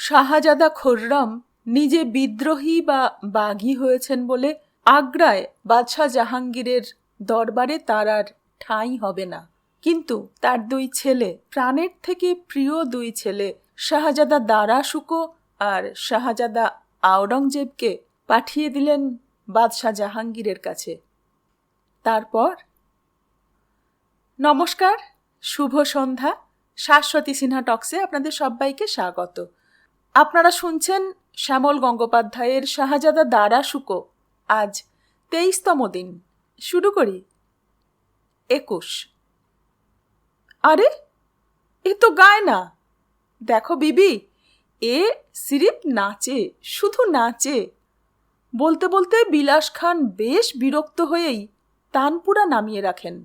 শাহজাদা খুররম নিজে বিদ্রোহী বা বাগী হয়েছেন বলে আগ্রায় বাদশাহ জাহাঙ্গীরের দরবারে তার আর ঠাঁই হবে না। কিন্তু তার দুই ছেলে, প্রাণের থেকে প্রিয় দুই ছেলে, শাহজাদা দারা শুকো আর শাহজাদা আওরঙ্গজেবকে পাঠিয়ে দিলেন বাদশাহ জাহাঙ্গীরের কাছে। তারপর নমস্কার, শুভ সন্ধ্যা। শাশ্বতী সিনহা টক্সে আপনাদের সবাইকে স্বাগত। আপনারা শুনছেন শ্যামল গঙ্গোপাধ্যায়ের শাহজাদা দারা শুকো। আজ 23তম দিন। শুরু করি। 21। আরে, এ তো গায় না। দেখো বিবি, এ সিরিপ নাচে, শুধু নাচে। বলতে বলতে বিলাস খান বেশ বিরক্ত হয়েই তানপুরা নামিয়ে রাখেন।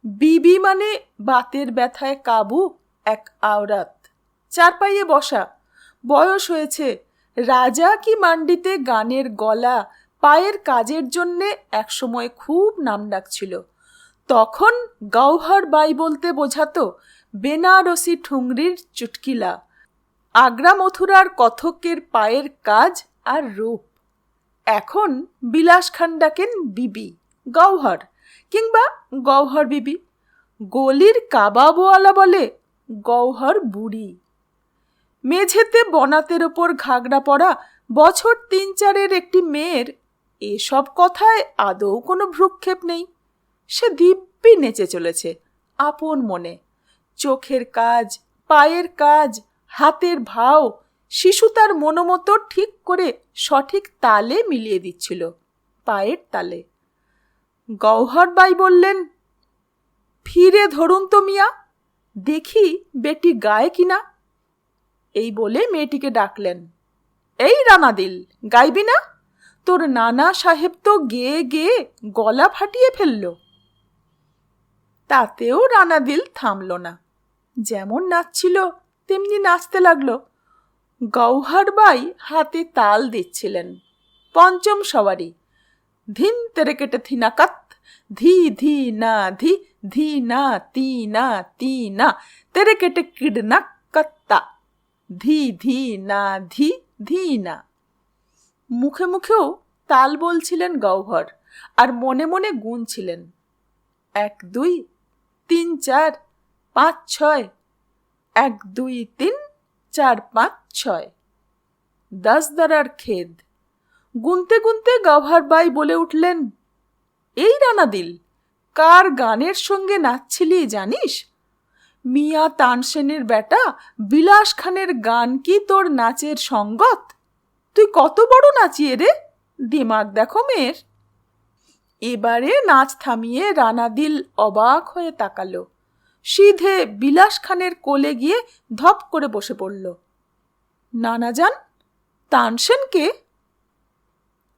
বিবি মানে বাতের ব্যথায় কাবু এক আওরাত, চারপাইয়ে বসা, বয়স হয়েছে। রাজা কি মান্ডিতে গানের গলা, পায়ের কাজের জন্যে একসময় খুব নাম ডাকছিল। তখন গৌহর বাই বলতে বোঝাতো বেনারসি ঠুংরির চুটকিলা, আগ্রা মথুরার কথকের পায়ের কাজ আর রূপ। এখন বিলাস খান ডাকেন বিবি, গৌহর কিংবা গৌহর বিবি। গলির কাবাবওয়ালা বলে গৌহর বুড়ি। মেঝেতে বনাতের ওপর ঘাগড়া পরা বছর 3-4-এর একটি মেয়ের এসব কথায় আদৌ কোনো ভ্রুক্ষেপ নেই। সে দিব্যি নেচে চলেছে আপন মনে। চোখের কাজ, পায়ের কাজ, হাতের ভাও শিশু তার মনোমতো ঠিক করে সঠিক তালে মিলিয়ে দিচ্ছিল, পায়ের তালে। গৌহর বাই বললেন, ফিরে ধরুন তো মিয়া, দেখি বেটি গায় কিনা। এই বলে মেয়েটিকে ডাকলেন। এই রানাদিল, গাইবি না? তোর নানা সাহেব তো গেয়ে গেয়ে গলা ফাটিয়ে ফেলল। তাতেও রানাদিল থামল না। যেমন নাচছিল তেমনি নাচতে লাগলো। গৌহর বাই হাতে তাল দিচ্ছিলেন। পঞ্চম সওয়ারি। ধিন তেরে কেটে থিনাকাত, ধি ধি না ধি, ধি না তি না তি না, তেরে কেটে কিডনা কত্তা, ধি ধি না ধি, ধি না। মুখে মুখেও তাল বলছিলেন গৌহর, আর মনে মনে গুনছিলেন 1 2 3 4 5 6, 1 2 3 4 5 6। 10 দারার খেদ। গুনতে গুনতে গৌহর বাই বলে উঠলেন, এই রানাদিল, কার গানের সঙ্গে নাচছিলি জানিস? মিয়া তানসেনের বেটা বিলাস খানের গান কি তোর নাচের সঙ্গত? তুই কত বড় নাচিয়ে রে, দিমাগ দেখো মেয়ের। এবারে নাচ থামিয়ে রানাদিল অবাক হয়ে তাকালো। সিধে বিলাস খানের কোলে গিয়ে ধপ করে বসে পড়ল। নানাজান, তানসেন কে?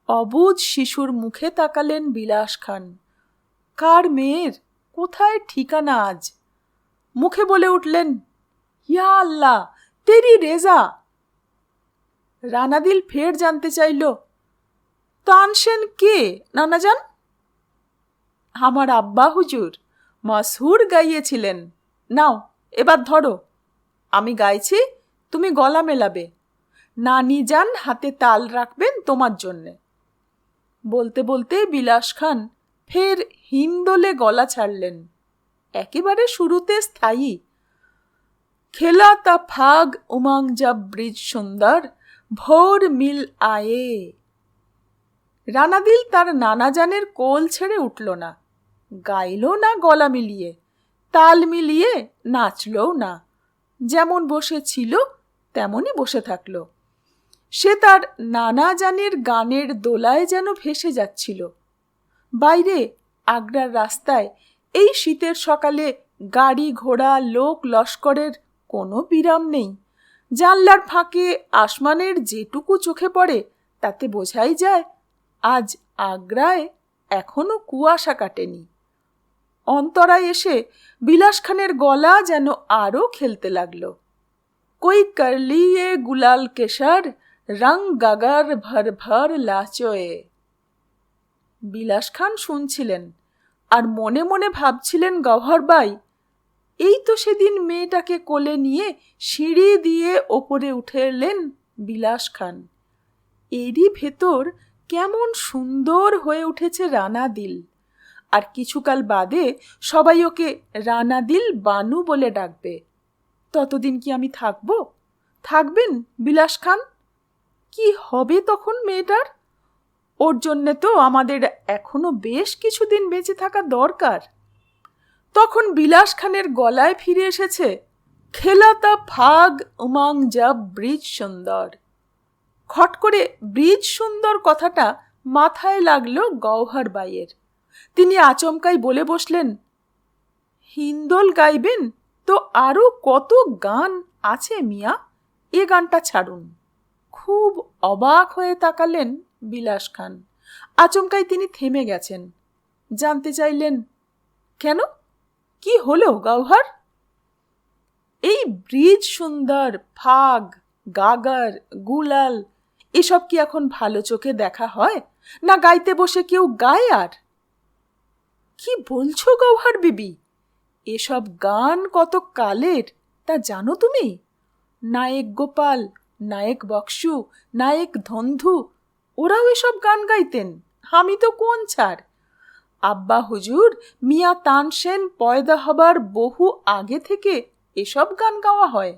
অবুঝ শিশুর মুখে তাকালেন বিলাস খান। কার মেয়ের, কোথায় ঠিকানা আজ? মুখে বলে উঠলেন, ইয়া আল্লাহ, তেরি রেজা। রানাদিল ফের জানতে চাইল, তানসেন কে নানাজান? আমার আব্বা হুজুর, মশহুর গাইয়েছিলেন। নাও এবার ধরো, আমি গাইছি, তুমি গলা মেলাবে। নানি যান হাতে তাল রাখবেন তোমার জন্যে। বলতে বলতে বিলাস খান ফের হিন্দোলে গলা ছাড়লেন, একেবারে শুরুতে স্থায়ী। খেলা তা ফাগ উমাং জব ব্রিজ সুন্দর, ভোর মিল আয়ে। রানাদিল তার নানাজানের কোল ছেড়ে উঠল না, গাইল না গলা মিলিয়ে, তাল মিলিয়ে নাচলও না। যেমন বসেছিল তেমনই বসে থাকল। সে তার নানাজানের গানের দোলায় যেন ভেসে যাচ্ছিল। বাইরে আগ্রার রাস্তায় এই শীতের সকালে গাড়ি ঘোড়া লোক লস্করের কোনো বিরাম নেই। জানলার ফাঁকে আসমানের যেটুকু চোখে পড়ে তাতে বোঝাই যায় আজ আগ্রায় এখনো কুয়াশা কাটেনি। অন্তরায় এসে বিলাস খানের গলা যেন আরও খেলতে লাগলো। কই করলিয়ে গুলাল কেশর, রং গাগার ভর ভর লাচোয়ে। বিলাস খান শুনছিলেন আর মনে মনে ভাবছিলেন গৌহর বাই, এই তো সেদিন মেয়েটাকে কোলে নিয়ে সিঁড়ি দিয়ে ওপরে উঠে এলেন বিলাস খান। এরই ভেতর কেমন সুন্দর হয়ে উঠেছে রানাদিল। আর কিছুকাল বাদে সবাই ওকে রানাদিল বানু বলে ডাকবে। ততদিন কি আমি থাকব? থাকবেন বিলাস খান? কি হবে তখন মেয়েটার? ওর জন্যে তো আমাদের এখনো বেশ কিছুদিন বেঁচে থাকা দরকার। তখন বিলাস খানের গলায় ফিরে এসেছে খেলাতা ফাগ উমাং জব ব্রিজ সুন্দর। খট করে ব্রিজ সুন্দর কথাটা মাথায় লাগলো গওহর বাইয়ের। তিনি আচমকাই বলে বসলেন, হিন্দোল গাইবেন তো আরো কত গান আছে মিয়া, এ গানটা ছাড়ুন। খুব অবাক হয়ে তাকালেন বিলাস খান। আচমকাই তিনি থেমে গেছেন। জানতে চাইলেন, কেন, কি হলো গওহর? এই ব্রিজ সুন্দর, ফাগ, গাগার, গুলাল এসব কি এখন ভালো চোখে দেখা হয়, না গাইতে বসে কেউ গায়? আর কি বলছো গওহর বিবি? এসব গান কত কালের তা জানো তুমি? নায়েক গোপাল, নায়েক বক্সু, নায়েক ধন্ধু ওরাও এসব গান গাইতেন। আমি তো কোন ছাড়। আব্বা হুজুর মিয়া তানসেন পয়দা হবার বহু আগে থেকে এসব গান গাওয়া হয়।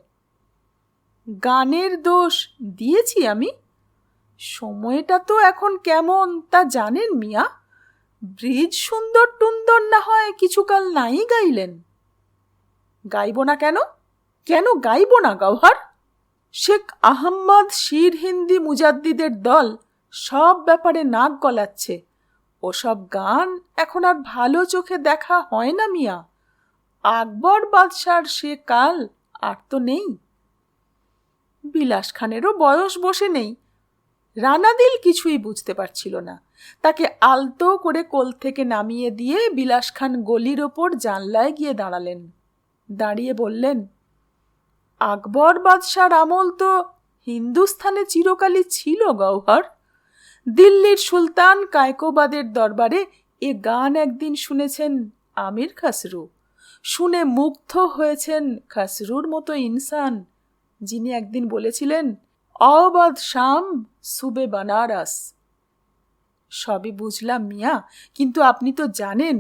গানের দোষ দিয়েছি আমি? সময়টা তো এখন কেমন তা জানেন মিয়া। ব্রিজ সুন্দর টুন্দর না হয় কিছুকাল নাই গাইলেন। গাইব না কেন? কেন গাইব না গওহর? শেখ আহম্মদ শির হিন্দি মুজাদ্দিদের দল সব ব্যাপারে নাক গলাচ্ছে। ওসব গান এখন আর ভালো চোখে দেখা হয় না মিয়া। আকবর বাদশার সে কাল আর তো নেই। বিলাস খানেরও বয়স বসে নেই। রানাদিল কিছুই বুঝতে পারছিল না। তাকে আলতো করে কোল থেকে নামিয়ে দিয়ে বিলাস খান গলির ওপর জানলায় গিয়ে দাঁড়ালেন। দাঁড়িয়ে বললেন, আকবর বাদশার আমল তো হিন্দুস্থানে চিরকালই ছিল গওহর। দিল্লির সুলতান কায়কোবাদের দরবারে এ গান একদিন শুনেছেন আমির খসরু। শুনে মুগ্ধ হয়েছেন খসরুর মতো ইনসান, যিনি একদিন বলেছিলেন, অবাদ শাম সুবে বানারস। সবই বুঝলাম মিয়া, কিন্তু আপনি তো জানেন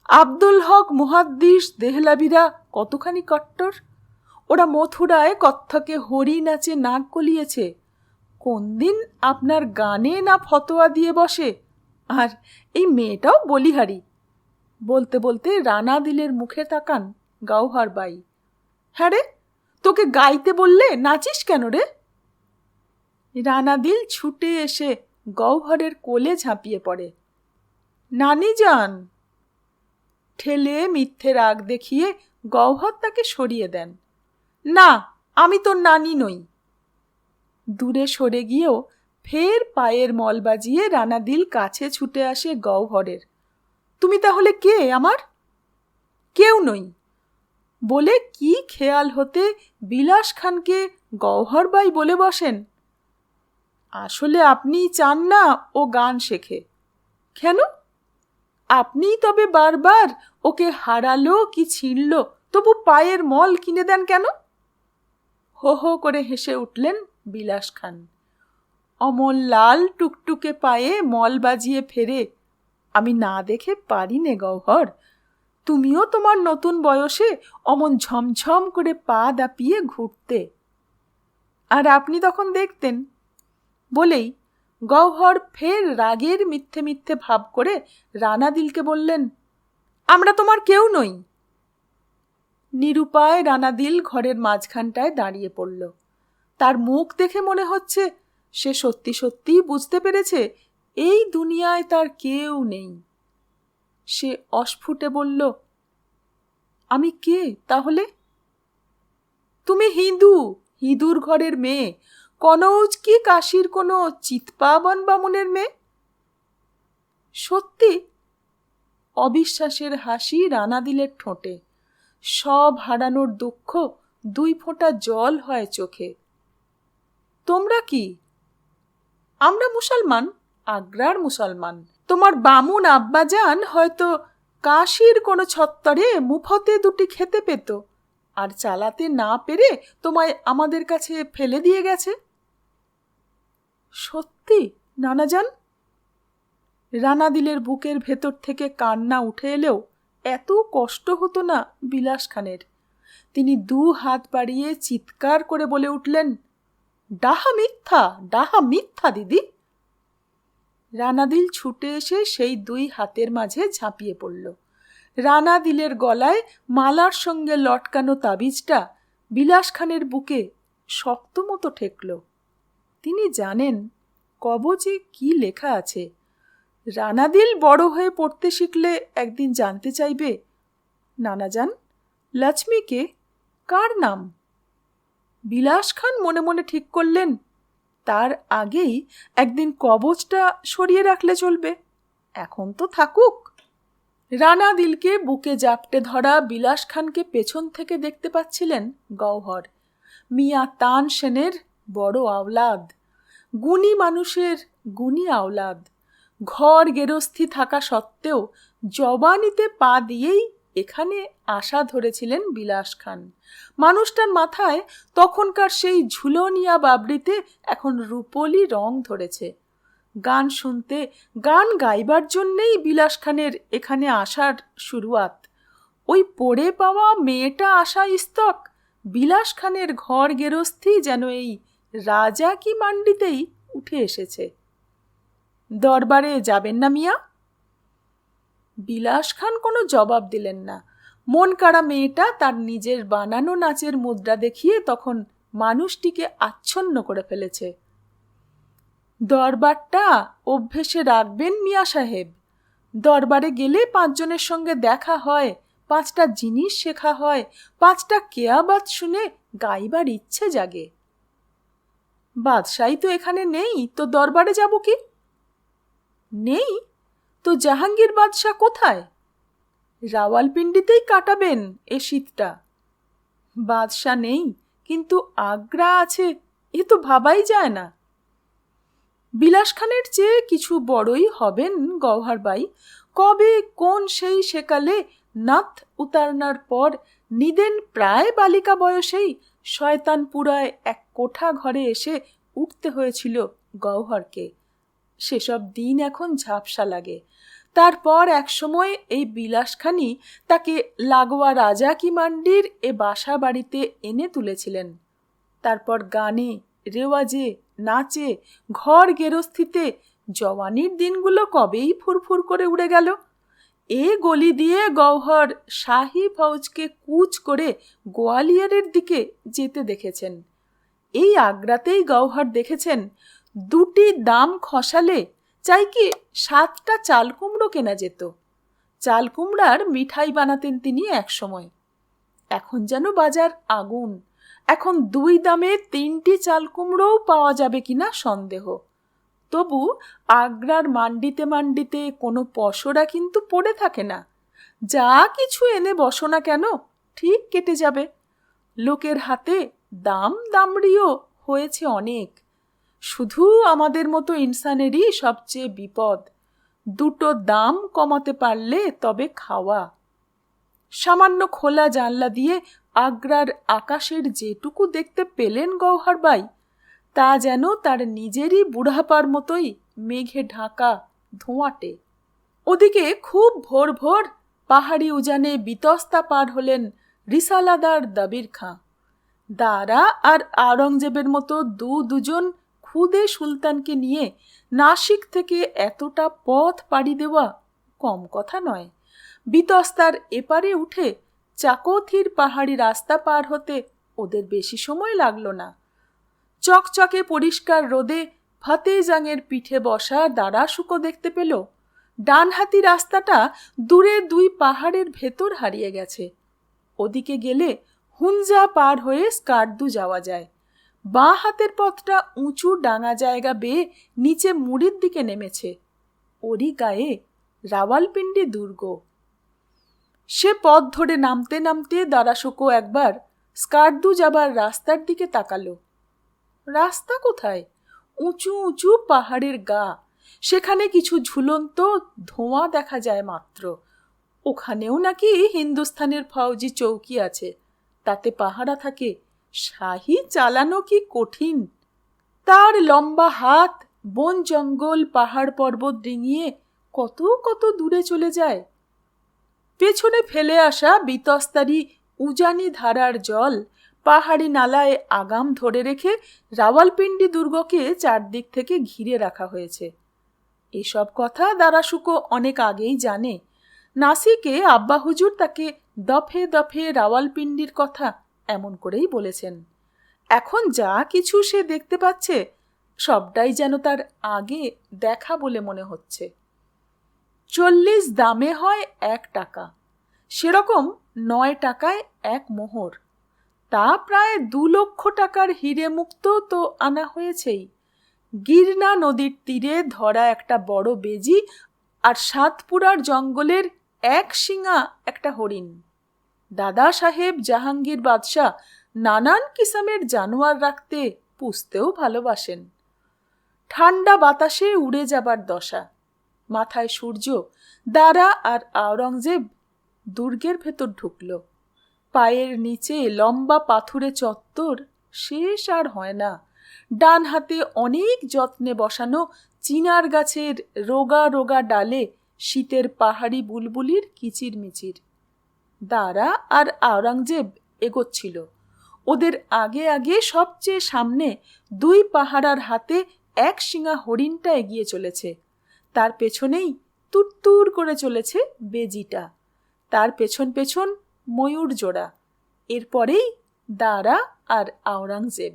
আব্দুল হক মুহাদ্দিস দেহলাবিরা কতখানি কট্টর। ওরা মথুরায় কত্থকে হরি নাচে নাক গলিয়েছে। কোন দিন আপনার গানে না ফতোয়া দিয়ে বসে। আর এই মেয়েটাও বলিহারি। বলতে বলতে রানাদিলের মুখে তাকান গওহর বাই। হ্যাঁ রে, তোকে গাইতে বললে নাচিস কেন রে? রানাদিল ছুটে এসে গওহরের কোলে ঝাঁপিয়ে পড়ে। নানি যান। ঠেলে মিথ্যে রাগ দেখিয়ে গওহর তাকে সরিয়ে দেন। না, আমি তোর নানি নই। দূরে সরে গিয়েও ফের পায়ের মল বাজিয়ে রানাদিল কাছে ছুটে আসে গওহরের। তুমি তাহলে কে আমার? কেউ নই বলে কি খেয়াল হতে বিলাস খানকে গওহর বাই বলে বসেন। আসলে আপনি চান না ও গান শেখে। কেন? আপনি তবে বারবার ওকে হারালো কি ছিঁড়ল তবু পায়ের মল কিনে দেন কেন? হো হো করে হেসে উঠলেন বিলাস খান। অমল লাল টুকটুকে পায়ে মল বাজিয়ে ফেরে আমি না দেখে পারি নে গওহর। তুমিও তোমার নতুন বয়সে অমন ঝমঝম করে পা দাপিয়ে ঘুরতে। আর আপনি তখন দেখতেন। বলেই গওহর ফের রাগের মিথ্যে মিথ্যে ভাব করে রানাদিলকে বললেন, আমরা তোমার কেউ নই। নিরুপায় রানাদিল ঘরের মাঝখানটায় দাঁড়িয়ে পড়ল। তার মুখ দেখে মনে হচ্ছে সে সত্যি সত্যিই বুঝতে পেরেছে এই দুনিয়ায় তার কেউ নেই। সে অস্ফুটে বলল, আমি কে তাহলে? তুমি হিন্দু, হিঁদুর ঘরের মেয়ে, কনৌজ কি কাশীর কোনো চিৎপাবন বামুনের মেয়ে? সত্যি? অবিশ্বাসের হাসি রানাদিলের ঠোঁটে। সব হারানোর দুঃখ দুই ফোঁটা জল হয় চোখে। তোমরা কি? আমরা মুসলমান, আগ্রার মুসলমান। তোমার বামুন আব্বাজান হয়তো কাশির কোনো ছত্তরে মুফতে দুটি খেতে পেত, আর চালাতে না পেরে তোমায় আমাদের কাছে ফেলে দিয়ে গেছে। সত্যি নানাজান? রানাদিলের বুকের ভেতর থেকে কান্না উঠে এলেও এত কষ্ট হতো না বিলাস খানের। তিনি 2 হাত বাড়িয়ে চিৎকার করে বলে উঠলেন, ডাহা মিথ্যা, ডাহা মিথ্যা দিদি। রানাদিল ছুটে এসে সেই 2 হাতের মাঝে ঝাঁপিয়ে পড়ল। রানাদিলের গলায় মালার সঙ্গে লটকানো তাবিজটা বিলাস খানের বুকে শক্ত মতো ঠেকল। তিনি জানেন কবজে কি লেখা আছে। রানাদিল বড় হয়ে পড়তে শিখলে একদিন জানতে চাইবে, নানাজান, লক্ষ্মীকে কার নাম? বিলাস খান মনে মনে ঠিক করলেন তার আগেই একদিন কবজটা সরিয়ে রাখলে চলবে। এখন তো থাকুক। রানাদিলকে বুকে জাপটে ধরা বিলাস খানকে পেছন থেকে দেখতে পাচ্ছিলেন গওহর, মিয়া তান সেনের বড় আওলাদ, গুণী মানুষের গুণী আওলাদ। ঘর গেরস্থি থাকা সত্ত্বেও জবানিতে পা দিয়েই এখানে আশা ধরেছিলেন বিলাস খান। মানুষটার মাথায় তখনকার সেই ঝুলনিয়া বাবরিতে এখন রূপলি রং ধরেছে। গান শুনতে, গান গাইবার জন্যেই বিলাস খানের এখানে আসার শুরুয়াত। ওই পড়ে পাওয়া মেয়েটা আশা ইস্তক বিলাস খানের ঘর গেরস্থি যেন এই রাজা কি মান্ডিতেই উঠে এসেছে। দরবারে যাবেন না মিয়া? বিলাস খান কোনো জবাব দিলেন না। মন কাড়া মেয়েটা তার নিজের বানানো নাচের মুদ্রা দেখিয়ে তখন মানুষটিকে আচ্ছন্ন করে ফেলেছে। দরবারটা অভ্যেসে রাখবেন মিয়া সাহেব। দরবারে গেলে 5 জনের সঙ্গে দেখা হয়, 5টা জিনিস শেখা হয়, 5টা কেয়াবাত শুনে গাইবার ইচ্ছে জাগে। বাদশাহী তো এখানে নেই, তো দরবারে যাব কি? নেই তো জাহাঙ্গীর বাদশাহ কোথায়? রাওয়ালপিন্ডিতেই কাটাবেন এ শীতটা। বাদশাহ নেই, কিন্তু আগ্রা আছে, এ তো ভাবাই যায় না। বিলাস খানের চেয়ে কিছু বড়ই হবেন গওহারবাই। কবে কোন সেই সেকালে নাথ উতারনার পর নিদেন প্রায় বালিকা বয়সেই শয়তানপুরায় এক কোঠা ঘরে এসে উঠতে হয়েছিল গওহরকে। সেসব দিন এখন ঝাপসা লাগে। তারপর একসময় এই বিলাসখানি তাকে লাগোয়া রাজা কি মান্ডির এ বাসা বাড়িতে এনে তুলেছিলেন। তারপর গানে, রেওয়াজে, নাচে, ঘর গেরস্থিতে জওয়ানির দিনগুলো কবেই ফুরফুর করে উড়ে গেল। এ গলি দিয়ে গওহর শাহী ফৌজকে কুচ করে গোয়ালিয়রের দিকে যেতে দেখেছেন। এই আগ্রাতেই গওহর দেখেছেন 2টি দাম খসালে চাই কি 7টা চাল কুমড়ো কেনা যেত। চাল কুমড়ার মিঠাই বানাতেন তিনি এক সময়। এখন যেন বাজার আগুন। এখন 2 দামে 3টি চাল কুমড়োও পাওয়া যাবে কিনা সন্দেহ। তবু আগ্রার মান্ডিতে মান্ডিতে কোনো পসরা কিন্তু পড়ে থাকে না। যা কিছু এনে বসো না কেন ঠিক কেটে যাবে। লোকের হাতে দাম দামড়িও হয়েছে অনেক। শুধু আমাদের মতো ইনসানেরই সবচেয়ে বিপদ, 2টো দাম কমাতে পারলে তবে খাওয়া। সামান্য খোলা জানলা দিয়ে আগ্রার আকাশের যেটুকু দেখতে পেলেন গওহারবাই, তা যেন তার নিজেরই বুড়াপার মতোই মেঘে ঢাকা ধোঁয়াটে। ওদিকে খুব ভোর ভোর পাহাড়ি উজানে বিতস্তা পার হলেন রিসালাদার দাবির খাঁ। দারা আর আওরঙ্গজেবের মতো দুজন খুদে সুলতানকে নিয়ে নাসিক থেকে এতটা পথ পাড়ি দেওয়া কম কথা নয়। বিতস্তার এপারে উঠে চাকোথির পাহাড়ি রাস্তা পার হতে ওদের বেশি সময় লাগলো না। চকচকে পরিষ্কার রোদে ফতেজাংয়ের পিঠে বসা দারা শুকো দেখতে পেল ডানহাতি রাস্তাটা দূরে 2 পাহাড়ের ভেতর হারিয়ে গেছে। ওদিকে গেলে হুঞ্জা পার হয়ে স্কার্দু যাওয়া যায়। বাঁ হাতের পথটা উঁচু ডাঙা জায়গা বেয়ে নিচে মুড়ির দিকে নেমেছে। ওরই গায়ে রাওয়ালপিন্ডি দুর্গ। সে পথ ধরে নামতে নামতে দারাশুকো একবার স্কার্দু যাবার রাস্তার দিকে তাকালো। রাস্তা কোথায়? উঁচু উঁচু পাহাড়ের গা, সেখানে কিছু ঝুলন্ত ধোঁয়া দেখা যায় মাত্র। ওখানেও নাকি হিন্দুস্থানের ফৌজি চৌকি আছে, তাতে পাহারা থাকে। শাহী চালানো কি কঠিন! তার লম্বা হাত বন জঙ্গল পাহাড় পর্বত ডিঙিয়ে কত কত দূরে চলে যায়। পেছনে ফেলে আসা বিতস্তারি উজানি ধারার জল পাহাড়ি নালায় আগাম ধরে রেখে রাওয়ালপিন্ডি দুর্গকে চারদিক থেকে ঘিরে রাখা হয়েছে। এসব কথা দারাশুকো অনেক আগেই জানে। নাসিকে আব্বা হুজুর তাকে দফে দফে রাওয়ালপিন্ডির কথা এমন করেই বলেছেন। এখন যা কিছু সে দেখতে পাচ্ছে সবটাই যেন তার আগে দেখা বলে মনে হচ্ছে। 40 দামে হয় 1 টাকা, সেরকম 9 টাকায় 1 মোহর। তা প্রায় 2 লক্ষ টাকার হিরে মুক্ত তো আনা হয়েছেই। গিরনা নদীর তীরে ধরা একটা বড় বেজি আর সাতপুরার জঙ্গলের 1 শিঙা একটা হরিণ। দাদা সাহেব জাহাঙ্গীর বাদশাহ নানান কিসমের জানোয়ার রাখতে পুষতেও ভালোবাসেন। ঠান্ডা বাতাসে উড়ে যাবার দশা। মাথায় সূর্য। দারা আর আওরঙ্গজেব দুর্গের ভেতর ঢুকল। পায়ের নিচে লম্বা পাথুরে চত্বর, শেষ আর হয় না। ডান হাতে অনেক যত্নে বসানো চিনার গাছের রোগা রোগা ডালে শীতের পাহাড়ি বুলবুলির কিচিরমিচির। দারা আর আওরঙ্গজেব এগোচ্ছিল। ওদের আগে আগে সবচেয়ে সামনে 2 পাহারার হাতে 1 শিঙা হরিণটা এগিয়ে চলেছে। তার পেছনেই তুরতুর করে চলেছে বেজিটা। তার পেছন পেছন ময়ূর জোড়া। এরপরেই দারা আর আওরঙ্গজেব।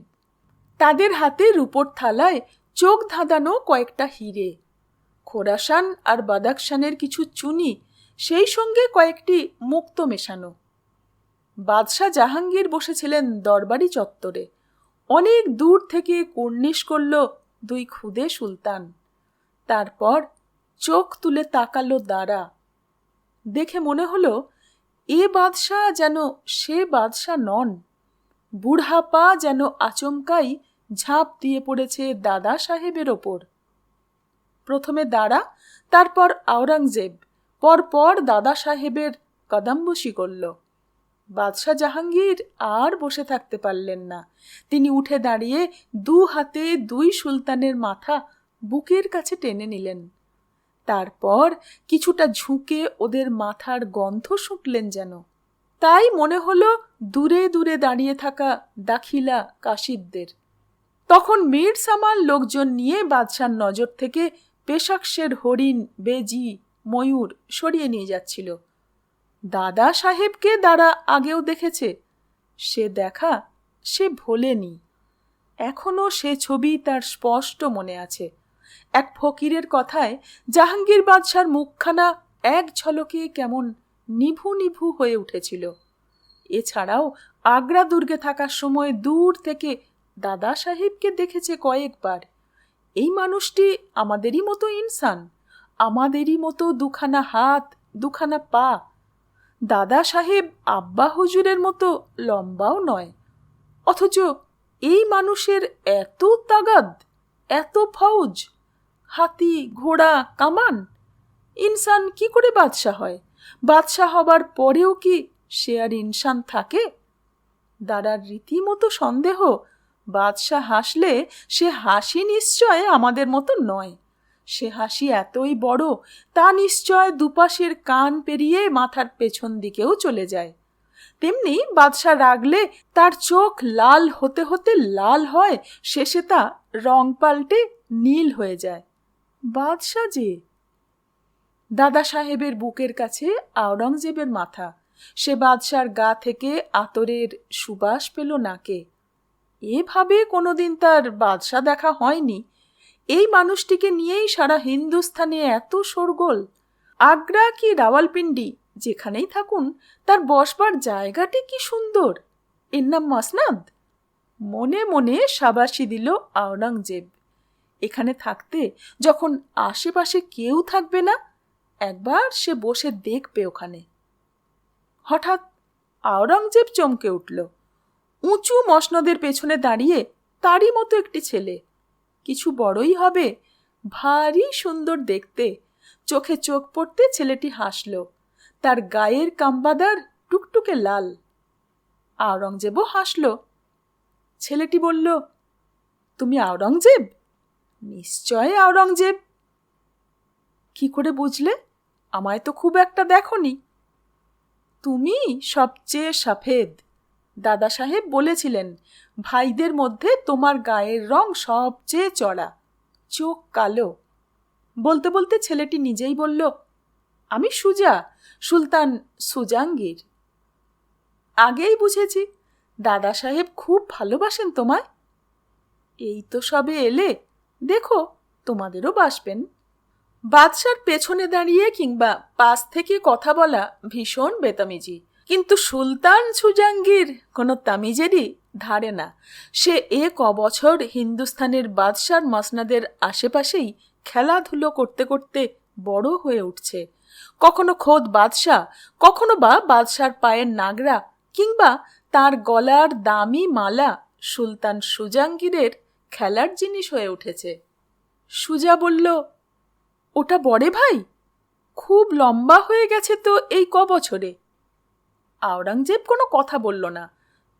তাদের হাতে রূপোর থালায় চোখ ধাঁধানো কয়েকটা হিরে, খোরাসান আর বাদাখশানের কিছু চুনি, সেই সঙ্গে কয়েকটি মুক্ত মেশানো। বাদশাহ জাহাঙ্গীর বসেছিলেন দরবারি চত্বরে। অনেক দূর থেকে কুর্নিশ করল 2 ক্ষুদে সুলতান। তারপর চোখ তুলে তাকালো দারা। দেখে মনে হলো এ বাদশাহ যেন সে বাদশাহ নন। বুড়হাপা যেন আচমকাই ঝাঁপ দিয়ে পড়েছে দাদা সাহেবের ওপর। প্রথমে দারা, তারপর আওরঙ্গজেব পরপর দাদা সাহেবের কদমবুসি করল। বাদশাহ জাহাঙ্গীর আর বসে থাকতে পারলেন না। তিনি উঠে দাঁড়িয়ে 2 হাতে 2 সুলতানের মাথা বুকের কাছে টেনে নিলেন। তারপর কিছুটা ঝুঁকে ওদের মাথার গন্ধ শুঁকলেন যেন। তাই মনে হলো দূরে দূরে দাঁড়িয়ে থাকা দাখিলা কাশিদদের। তখন মীর সামাল লোকজন নিয়ে বাদশার নজর থেকে পেশাকশের হরিণ, বেজি, ময়ূর সরিয়ে নিয়ে যাচ্ছিল। দাদা সাহেবকে দারা আগেও দেখেছে। সে দেখা সে ভোলেনি। এখনো সে ছবি তার স্পষ্ট মনে আছে। এক ফকিরের কথায় জাহাঙ্গীর বাদশার মুখখানা এক ঝলকে কেমন নিভু নিভু হয়ে উঠেছিল। এছাড়াও আগ্রা দুর্গে থাকার সময় দূর থেকে দাদা সাহেবকে দেখেছে কয়েকবার। এই মানুষটি আমাদেরই মতো ইনসান, আমাদেরই মতো 2খানা হাত, 2খানা পা। দাদা সাহেব আব্বা হুজুরের মতো লম্বাও নয়। অথচ এই মানুষের এত তাগাদ, এত ফৌজ, হাতি, ঘোড়া, কামান। ইনসান কি করে বাদশাহ হয়? বাদশাহ হবার পরেও কি সে আর ইনসান থাকে? দাদার রীতিমতো সন্দেহ, বাদশাহ হাসলে সে হাসি নিশ্চয় আমাদের মতো নয়। সে হাসি এতই বড়, তা নিশ্চয় দুপাশের কান পেরিয়ে মাথার পেছন দিকেও চলে যায়। তেমনি বাদশাহ রাগলে তার চোখ লাল হতে হতে লাল হয়, শেষে তা রং পাল্টে নীল হয়ে যায়। বাদশাহ যে। দাদা সাহেবের বুকের কাছে আওরঙ্গজেবের মাথা। সে বাদশার গা থেকে আতরের সুবাস পেল নাকে। এভাবে কোনোদিন তার বাদশাহ দেখা হয়নি। এই মানুষটিকে নিয়েই সারা হিন্দুস্থানে এত শোরগোল। আগ্রা কি রাওয়ালপিন্ডি যেখানেই থাকুন, তার বসবার জায়গাটি কি সুন্দর। এর নাম মসনদ। মনে মনে শাবাশি দিল আওরঙ্গজেব। এখানে থাকতে যখন আশেপাশে কেউ থাকবে না, একবার সে বসে দেখবে ওখানে। হঠাৎ আওরঙ্গজেব চমকে উঠল। উঁচু মসনদের পেছনে দাঁড়িয়ে তারই মতো একটি ছেলে, কিছু বড়ই হবে, ভারী সুন্দর দেখতে। চোখে চোখ পড়তে ছেলেটি হাসল। তার গায়ের কাম্বাদার টুকটুকে লাল। আওরঙ্গজেবও হাসল। ছেলেটি বলল, তুমি আওরঙ্গজেব? নিশ্চয় আওরঙ্গজেব। কি করে বুঝলে? আমায় তো খুব একটা দেখনি। তুমি সবচেয়ে সফেদ। দাদা সাহেব বলেছিলেন ভাইদের মধ্যে তোমার গায়ের রং সবচেয়ে চড়া, চোখ কালো। বলতে বলতে ছেলেটি নিজেই বলল, আমি সুজা, সুলতান সুজাঙ্গীর। আগেই বুঝেছি, দাদা সাহেব খুব ভালোবাসেন তোমায়। এই তো সবে এলে, দেখো তোমাদেরও বাসবেন। বাদশার পেছনে দাঁড়িয়ে কিংবা পাশ থেকে কথা বলা ভীষণ বেতামিজি, কিন্তু সুলতান সুজাঙ্গীর কোনো তামিজেরই ধারে না। সে কবছর হিন্দুস্থানের বাদশার মসনদের আশেপাশেই খেলাধুলো করতে করতে বড় হয়ে উঠছে। কখনো খোদ বাদশাহ, কখনো বা বাদশার পায়ের নাগরা কিংবা তার গলার দামি মালা সুলতান সুজাঙ্গীরের খেলার জিনিস হয়ে উঠেছে। সুজা বলল, ওটা বড়ে ভাই? খুব লম্বা হয়ে গেছে তো এই কবছরে। আওরঙ্গজেব কোনো কথা বলল না,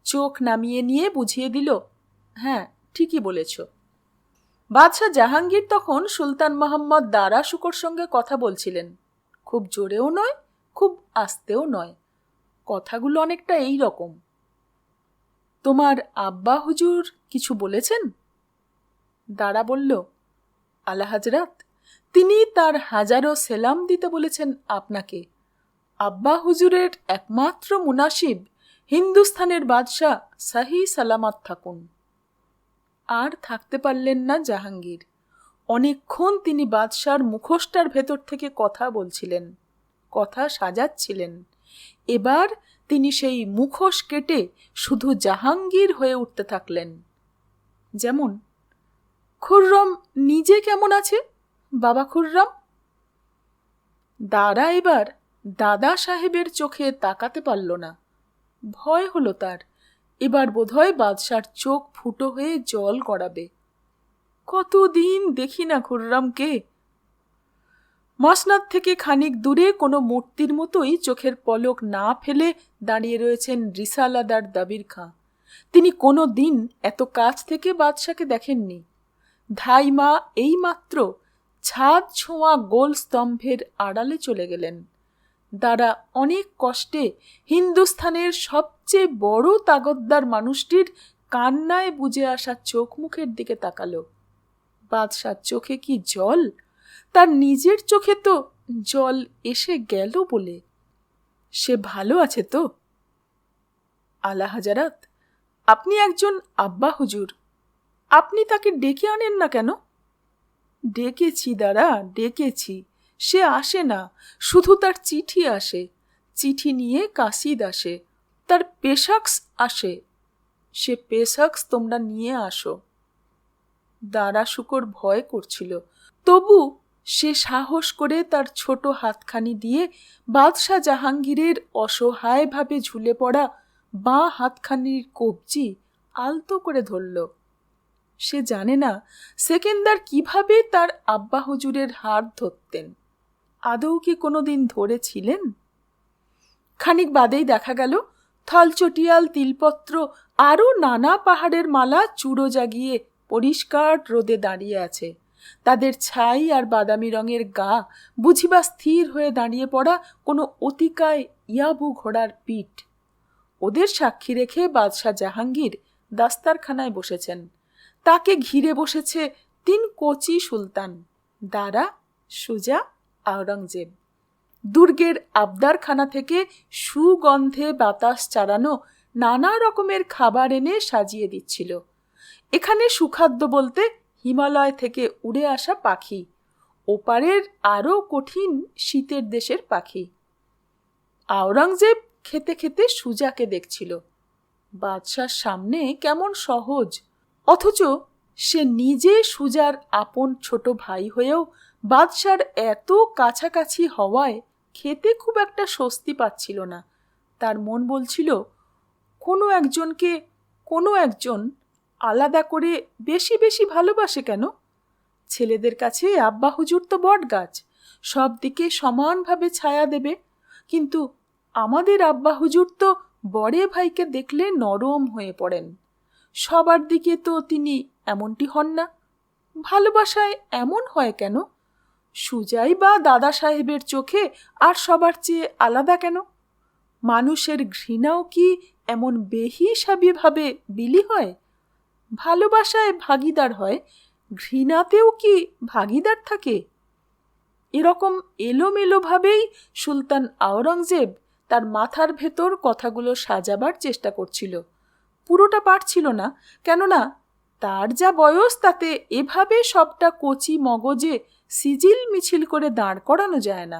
চোখ নামিয়ে নিয়ে বুঝিয়ে দিল, হ্যাঁ ঠিকই বলেছ। বাদশাহ জাহাঙ্গীর তখন সুলতান মোহাম্মদ দারা শুকোর সঙ্গে কথা বলছিলেন। খুব জোরেও নয়, খুব আস্তেও নয়, কথাগুলো অনেকটা এই রকম। তোমার আব্বা হুজুর কিছু বলেছেন? দারা বলল, আলা হাজরাত, তিনি তার হাজারো সেলাম দিতে বলেছেন আপনাকে। আব্বা হুজুরের একমাত্র মুনাসিব হিন্দুস্থানের বাদশাহ সাহি সালামত থাকুন। আর থাকতে পারলেন না জাহাঙ্গীর। অনেকক্ষণ তিনি বাদশার মুখোশটার ভেতর থেকে কথা বলছিলেন, কথা সাজাচ্ছিলেন। এবার তিনি সেই মুখোশ কেটে শুধু জাহাঙ্গীর হয়ে উঠতে থাকলেন। যেমন, খুররম নিজে কেমন আছে বাবা খুররম? দারা এবার দাদা সাহেবের চোখে তাকাতে পারল না। ভয় হলো তার, এবার বোধহয় বাদশার চোখ ফুটো হয়ে জল গড়াবে। কতদিন দেখি না খুররমকে। মসনদ থেকে খানিক দূরে কোনো মূর্তির মতোই চোখের পলক না ফেলে দাঁড়িয়ে রয়েছেন রিসালাদার দাবির খাঁ। তিনি কোনো দিন এত কাছ থেকে বাদশাকে দেখেননি। ধাইমা এইমাত্র ছাদ ছোঁয়া গোল স্তম্ভের আড়ালে চলে গেলেন। দারা অনেক কষ্টে হিন্দুস্থানের সবচেয়ে বড় তাগতদার মানুষটির কান্নায় বুজে আসা চোখ মুখের দিকে তাকালো। বাদশার চোখে কি জল? তার নিজের চোখে তো জল এসে গেল বলে। সে ভালো আছে তো? আলা হাজারাত, আপনি একজন আব্বা হুজুর, আপনি তাকে ডেকে আনেন না কেন? ডেকেছি দাঁড়া, ডেকেছি। সে আসে না, শুধু তার চিঠি আসে। চিঠি নিয়ে কাসিদ আসে, তার পেশাক্স আসে। সে পেশাক্স তোমরা নিয়ে আসো। দারা শুকর ভয় করছিল, তবু সে সাহস করে তার ছোট হাতখানি দিয়ে বাদশাহ জাহাঙ্গীরের অসহায়ভাবে ঝুলে পড়া বাঁ হাতখানির কবজি আলতো করে ধরল। সে জানে না সেকেন্দার কিভাবে তার আব্বা হুজুরের হাত ধরতেন। আদৌ কি কোনোদিন ধরেছিলেন? খানিক বাদেই দেখা গেল থলচটিয়াল, তিলপত্র আরও নানা পাহাড়ের মালা চূড়ো জাগিয়ে পরিষ্কার রোদে দাঁড়িয়ে আছে। তাদের ছাই আর বাদামি রঙের গা বুঝিবা স্থির হয়ে দাঁড়িয়ে পড়া কোনো অতিকায় ইয়াবু ঘোড়ার পিঠ। ওদের সাক্ষী রেখে বাদশাহ জাহাঙ্গীর দাস্তারখানায় বসেছেন। তাকে ঘিরে বসেছে 3 কোচি সুলতান, দারা, সুজা, আওরঙ্গজেব। দুর্গের আবদারখানা থেকে সুগন্ধে বাতাস চারানো নানা রকমের খাবার এনে সাজিয়ে দিচ্ছিল। এখানে সুখাদ্য বলতে হিমালয় থেকে উড়ে আসা পাখি, ওপারের আরও কঠিন শীতের দেশের পাখি। আওরঙ্গজেব খেতে খেতে সুজাকে দেখছিল। বাদশার সামনে কেমন সহজ, অথচ সে নিজে সুজার আপন ছোট ভাই হয়েও বাদশার এত কাছাকাছি হওয়ায় খেতে খুব একটা স্বস্তি পাচ্ছিল না। তার মন বলছিল, কোনো একজনকে কোনো একজন আলাদা করে বেশি বেশি ভালোবাসে কেন? ছেলেদের কাছে আব্বা হুজুর তো বট গাছ, সব দিকে সমানভাবে ছায়া দেবে, কিন্তু আমাদের আব্বা হুজুর তো বড়ে ভাইকে দেখলে নরম হয়ে পড়েন। সবার দিকে তো তিনি এমনটি হন না। ভালোবাসায় এমন হয় কেন? সুজাই বা দাদা সাহেবের চোখে আর সবার চেয়ে আলাদা কেন? মানুষের ঘৃণাও কি এমন বেহিসাবিভাবে বিলি হয়? ভালোবাসায় ভাগীদার হয়, ঘৃণাতেও কি ভাগীদার থাকে? এরকম এলোমেলোভাবেই সুলতান আওরঙ্গজেব তার মাথার ভেতর কথাগুলো সাজাবার চেষ্টা করছিল। পুরোটা পারছিল না, কেননা তার যা বয়স তাতে এভাবে সবটা কচি মগজে সিজিল মিছিল করে দাঁড় করানো যায় না।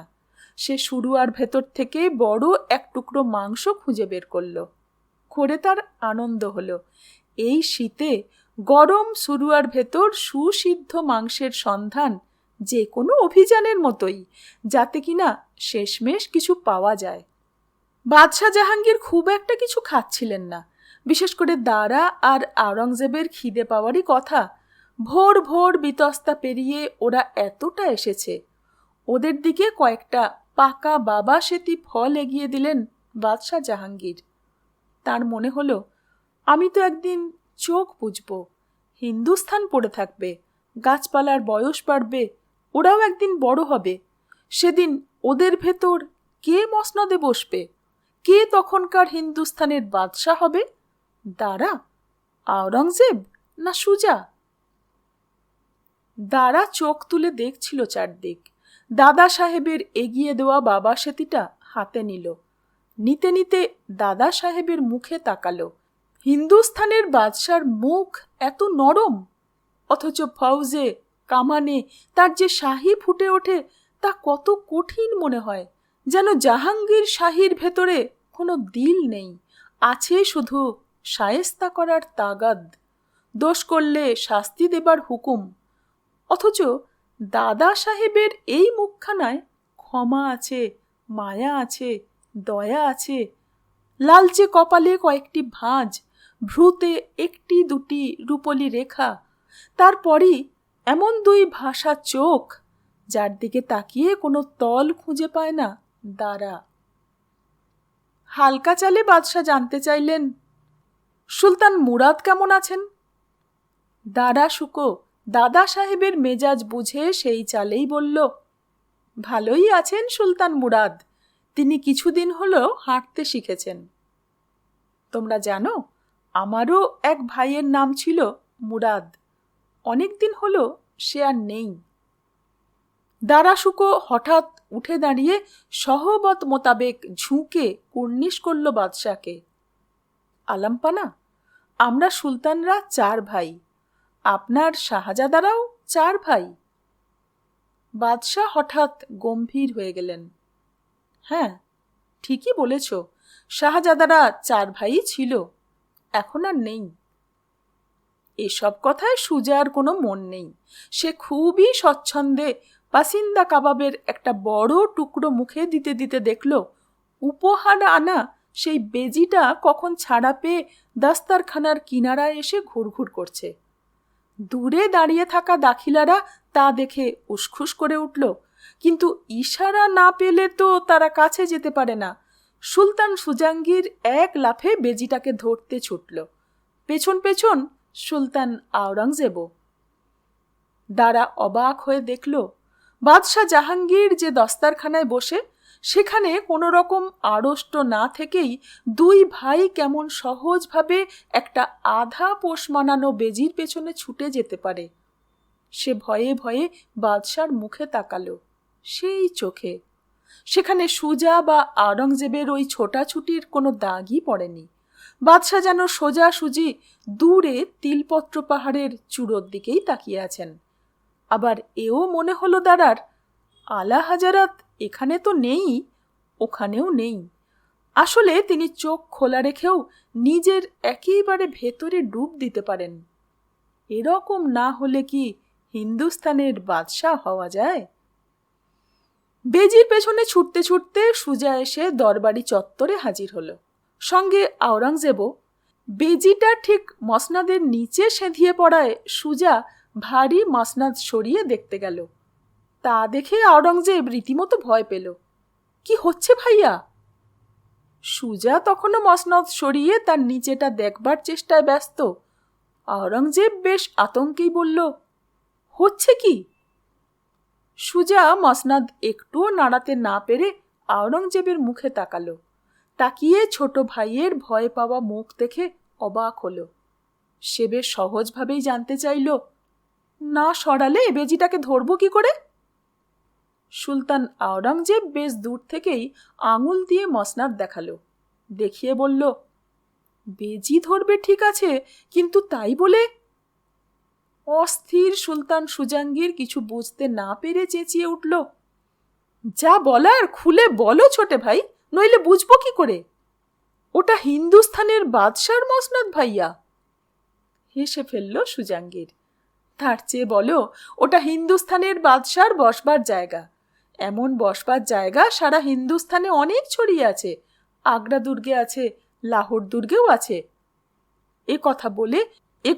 সে শুরুয়ার ভেতর থেকে বড় এক টুকরো মাংস খুঁজে বের করল। করে তার আনন্দ হলো। এই শীতে গরম শুরুয়ার ভেতর সুসিদ্ধ মাংসের সন্ধান যে কোনো অভিযানের মতোই, যাতে কিনা শেষমেশ কিছু পাওয়া যায়। বাদশাহ জাহাঙ্গীর খুব একটা কিছু খাচ্ছিলেন না। বিশেষ করে দারা আর আওরঙ্গজেবের খিদে পাওয়ারই কথা। ভোর ভোর বিতস্তা পেরিয়ে ওরা এতটা এসেছে। ওদের দিকে কয়েকটা পাকা বাবা সেতি ফল এগিয়ে দিলেন বাদশাহ জাহাঙ্গীর। তার মনে হলো, আমি তো একদিন চোখ বুঝব, হিন্দুস্থান পড়ে থাকবে, গাছপালার বয়স বাড়বে, ওরাও একদিন বড় হবে। সেদিন ওদের ভেতর কে মসনদে বসবে? কে তখনকার হিন্দুস্থানের বাদশাহ হবে? দারা, আওরঙ্গজেব না সুজা? দারা চোখ তুলে দেখছিল চারদিক। দাদা সাহেবের এগিয়ে দেওয়া বাবা সেতিটা হাতে নিল। নিতে নিতে দাদা সাহেবের মুখে তাকালো। হিন্দুস্থানের বাদশার মুখ এত নরম, অথচ ফৌজে কামানে তার যে শাহী ফুটে ওঠে তা কত কঠিন মনে হয়। যেন জাহাঙ্গীর শাহীর ভেতরে কোনো দিল নেই, আছে শুধু শায়েস্তা করার তাগাদ, দোষ করলে শাস্তি দেবার হুকুম। অথচ দাদা সাহেবের এই মুখখানায় ক্ষমা আছে, মায়া আছে, দয়া আছে। লালচে কপালে কয়েকটি ভাঁজ, ভ্রুতে একটি দুটি রূপলি রেখা, তারপরই এমন দুই ভাষা চোখ যার দিকে তাকিয়ে কোনো তল খুঁজে পায় না দারা। হালকা চালে বাদশাহ জানতে চাইলেন, সুলতান মুরাদ কেমন আছেন? দারা শুকো দাদা সাহেবের মেজাজ বুঝে সেই চালেই বলল, ভালোই আছেন সুলতান মুরাদ, তিনি কিছুদিন হলো হাঁটতে শিখেছেন। তোমরা জানো, আমারও এক ভাইয়ের নাম ছিল মুরাদ, অনেক দিন হলো সে আর নেই। দারা শুকো হঠাৎ উঠে দাঁড়িয়ে সহবত মোতাবেক ঝুঁকে কুর্নিশ করল বাদশাকে। আলাম্পানা, আমরা সুলতানরা 4 ভাই, আপনার শাহজাদারাও 4 ভাই। বাদশাহ হঠাৎ গম্ভীর হয়ে গেলেন। হ্যাঁ, ঠিকই বলেছ, শাহজাদারা 4 ভাই ছিল, এখন আর নেই। এসব কথায় সুজার কোনো মন নেই। সে খুবই স্বচ্ছন্দে পাসিন্দা কাবাবের একটা বড় টুকরো মুখে দিতে দিতে দেখল উপহার আনা সেই বেজিটা কখন ছাড়া পেয়ে দাস্তারখানার কিনারায় এসে ঘুরঘুর করছে। দূরে দাঁড়িয়ে থাকা দাখিলারা তা দেখে উসখুস করে উঠল, কিন্তু ইশারা না পেলে তো তারা কাছে যেতে পারে না। সুলতান সুজাঙ্গীর এক লাফে বেজিটাকে ধরতে ছুটল, পেছন পেছন সুলতান আওরঙ্গজেবও। দারা অবাক হয়ে দেখল, বাদশাহ জাহাঙ্গীর যে দস্তারখানায় বসে, সেখানে কোনো রকম আড়ষ্ট না থেকেই 2 ভাই কেমন সহজভাবে একটা আধা পোষ মানানো বেজির পেছনে ছুটে যেতে পারে। সে ভয়ে ভয়ে বাদশার মুখে তাকালো, সেই চোখে। সেখানে সুজা বা আওরঙ্গজেবের ওই ছোটাছুটির কোনো দাগই পড়েনি। বাদশাহ যেন সোজাসুজি দূরে তিলপত্র পাহাড়ের চূড়োর দিকেই তাকিয়ে আছেন। আবার এও মনে হলো দারার, আলা হাজারাত এখানে তো নেই, ওখানেও নেই। আসলে তিনি চোখ খোলা রেখেও নিজের একেবারে ভেতরে ডুব দিতে পারেন। এরকম না হলে কি হিন্দুস্তানের বাদশাহ হওয়া যায়? বেজির পেছনে ছুটতে ছুটতে সুজা এসে দরবারি চত্বরে হাজির হলো, সঙ্গে আওরঙ্গজেবও। বেজিটা ঠিক মসনাদের নিচে সেঁধিয়ে পড়ায় সুজা ভারী মসনাদ সরিয়ে দেখতে গেল। তা দেখে আওরঙ্গজেব রীতিমতো ভয় পেল। কি হচ্ছে ভাইয়া? সুজা তখনও মসনদ সরিয়ে তার নিচেটা দেখবার চেষ্টায় ব্যস্ত। আওরঙ্গজেব বেশ আতঙ্কেই বলল, হচ্ছে কি? সুজা মসনদ একটুও নাড়াতে না পেরে আওরঙ্গজেবের মুখে তাকালো। তাকিয়ে ছোট ভাইয়ের ভয় পাওয়া মুখ দেখে অবাক হলো। সে বেশ সহজভাবেই জানতে চাইল, না সরালে বেজিটাকে ধরব কি করে? সুলতান আওরঙ্গজেব বেশ দূর থেকেই আঙুল দিয়ে মসনদ দেখালো, দেখিয়ে বলল, বেজি ধরবে ঠিক আছে, কিন্তু তাই বলে? অস্থির সুলতান সুজাঙ্গির কিছু বুঝতে না পেরে চেঁচিয়ে উঠল, যা বলার খুলে বলো ছোটে ভাই, নইলে বুঝবো কি করে? ওটা হিন্দুস্থানের বাদশার মসনদ ভাইয়া। হেসে ফেলল সুজাঙ্গির। তার চেয়ে বলো, ওটা হিন্দুস্থানের বাদশার বসবার জায়গা। এমন বসবার জায়গা সারা হিন্দুস্থানে অনেক ছড়িয়ে আছে। আগ্রা দুর্গে আছে, লাহোর দুর্গেও আছে। এ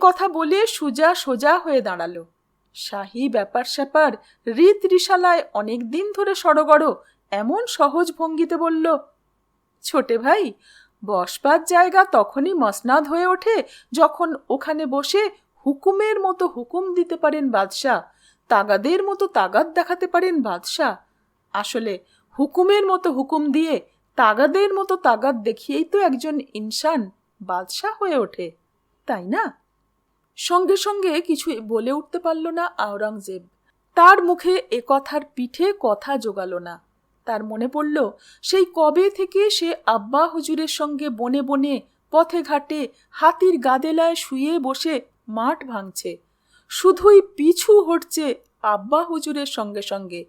কথা বলে সুজা সোজা হয়ে দাঁড়ালো। শাহী ব্যাপার স্যাপার রীত রিশালায় অনেক দিন ধরে সড়গড় এমন সহজ ভঙ্গিতে বলল, ছোটে ভাই, বসবার জায়গা তখনই মসনদ হয়ে ওঠে যখন ওখানে বসে হুকুমের মতো হুকুম দিতে পারেন বাদশাহ, তাগাদের মতো তাগাদ দেখাতে পারেন বাদশাহ। আসলে হুকুমের মতো হুকুম দিয়ে তাগাদের মতো তাগাদ দেখিয়েই তো একজন ইনসান বাদশাহ হয়ে ওঠে, তাই না? সঙ্গে সঙ্গে কিছুই বলে উঠতে পারল না আওরঙ্গজেব। তার মুখে এ কথার পিঠে কথা জোগালো না। তার মনে পড়ল সেই কবে থেকে সে আব্বা হুজুরের সঙ্গে বনে বনে পথে ঘাটে হাতির গাদেলায় শুয়ে বসে মাঠ ভাঙছে, শুধুই পিছু হটছে আব্বা হুজুরের সঙ্গে সঙ্গে।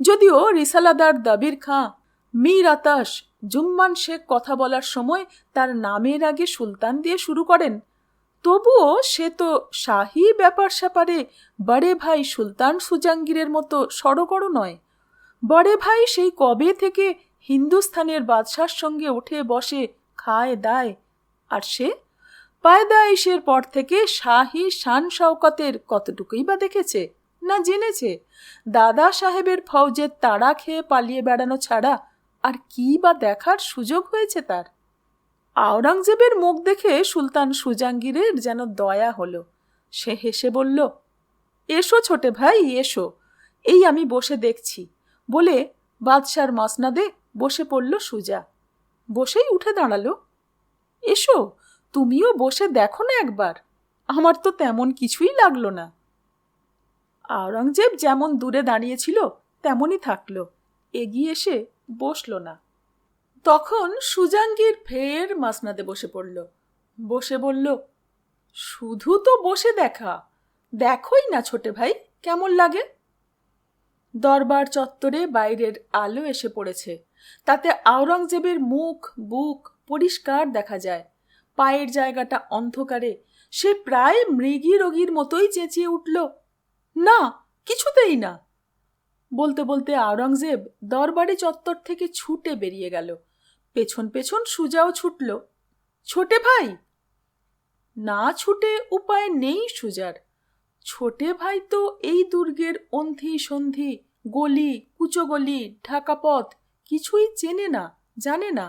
যদিও রিসালাদার দাবির খাঁ, মীর আতাশ, জুম্মান শেখ কথা বলার সময় তার নামের আগে সুলতান দিয়ে শুরু করেন, তবুও সে তো শাহী ব্যাপার স্যাপারে বড়ে ভাই সুলতান সুজাঙ্গিরের মতো সড়গড় নয়। বড়ে ভাই সেই কবে থেকে হিন্দুস্থানের বাদশার সঙ্গে উঠে বসে খায় দায়, আর সে পায়দাইশের পর থেকে শাহী শান শওকতের কতটুকুই বা দেখেছে না জেনেছে? দাদা সাহেবের ফৌজের তাড়া খেয়ে পালিয়ে বেড়ানো ছাড়া আর কি বা দেখার সুযোগ হয়েছে তার? আওরঙ্গজেবের মুখ দেখে সুলতান সুজাঙ্গিরের যেন দয়া হলো। সে হেসে বলল, এসো ছোটে ভাই, এসো, এই আমি বসে দেখছি বলে বাদশার মসনদে বসে পড়ল সুজা। বসেই উঠে দাঁড়ালো, এসো, তুমিও বসে দেখো না একবার, আমার তো তেমন কিছুই লাগলো না। আওরঙ্গজেব যেমন দূরে দাঁড়িয়েছিল তেমনই থাকলো, এগিয়ে এসে বসল না। তখন সুজাঙ্গির ফের মাসনাদে বসে পড়ল, বসে বলল, শুধু তো বসে দেখা, দেখোই না ছোটে ভাই কেমন লাগে। দরবার চত্বরে বাইরের আলো এসে পড়েছে, তাতে আওরঙ্গজেবের মুখ বুক পরিষ্কার দেখা যায়। পায়ের জায়গাটা অন্ধকারে। সে প্রায় মৃগী রোগীর মতোই চেঁচিয়ে উঠল, না, কিছুতেই না। বলতে বলতে আওরঙ্গজেব দরবারি চত্বর থেকে ছুটে বেরিয়ে গেল। পেছন পেছন সুজাও ছুটল। ছোটে ভাই! না ছুটে উপায় নেই সুজার। ছোটে ভাই তো এই দুর্গের অন্ধি সন্ধি, গলি কুচোগলি, ঢাকা পথ কিছুই চেনে না, জানে না।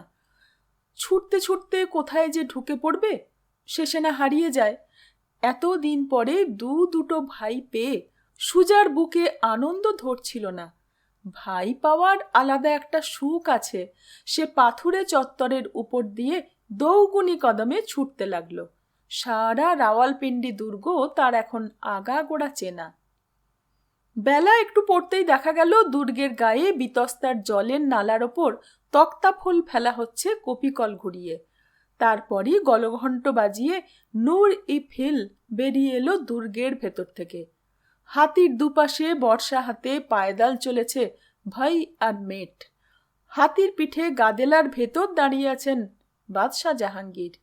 ছুটতে ছুটতে কোথায় যে ঢুকে পড়বে, শেষে না হারিয়ে যায়। এতদিন পরে দুটো ভাই পেয়ে সুজার বুকে আনন্দ ধরছিল না। ভাই পাওয়ার আলাদা একটা সুখ আছে। সে পাথুরে চত্বরের উপর দিয়ে দৌগুনি কদমে ছুটতে লাগলো। সারা রাওয়ালপিন্ডি দুর্গ তার এখন আগাগোড়া চেনা। বেলা একটু পড়তেই দেখা গেল দুর্গের গায়ে বিতস্তার জলের নালার ওপর তক্তা ফুল ফেলা হচ্ছে কপিকল ঘুরিয়ে। তারপরই গলঘণ্ট বাজিয়ে নূর ই ফিল বেরিয়ে এলো দুর্গের ভেতর থেকে। হাতির দুপাশে বর্ষা হাতে পায়দাল চলেছে ভাই আর মেট। হাতির পিঠে গাদেলার ভেতর দাঁড়িয়ে আছেন বাদশাহ জাহাঙ্গীর।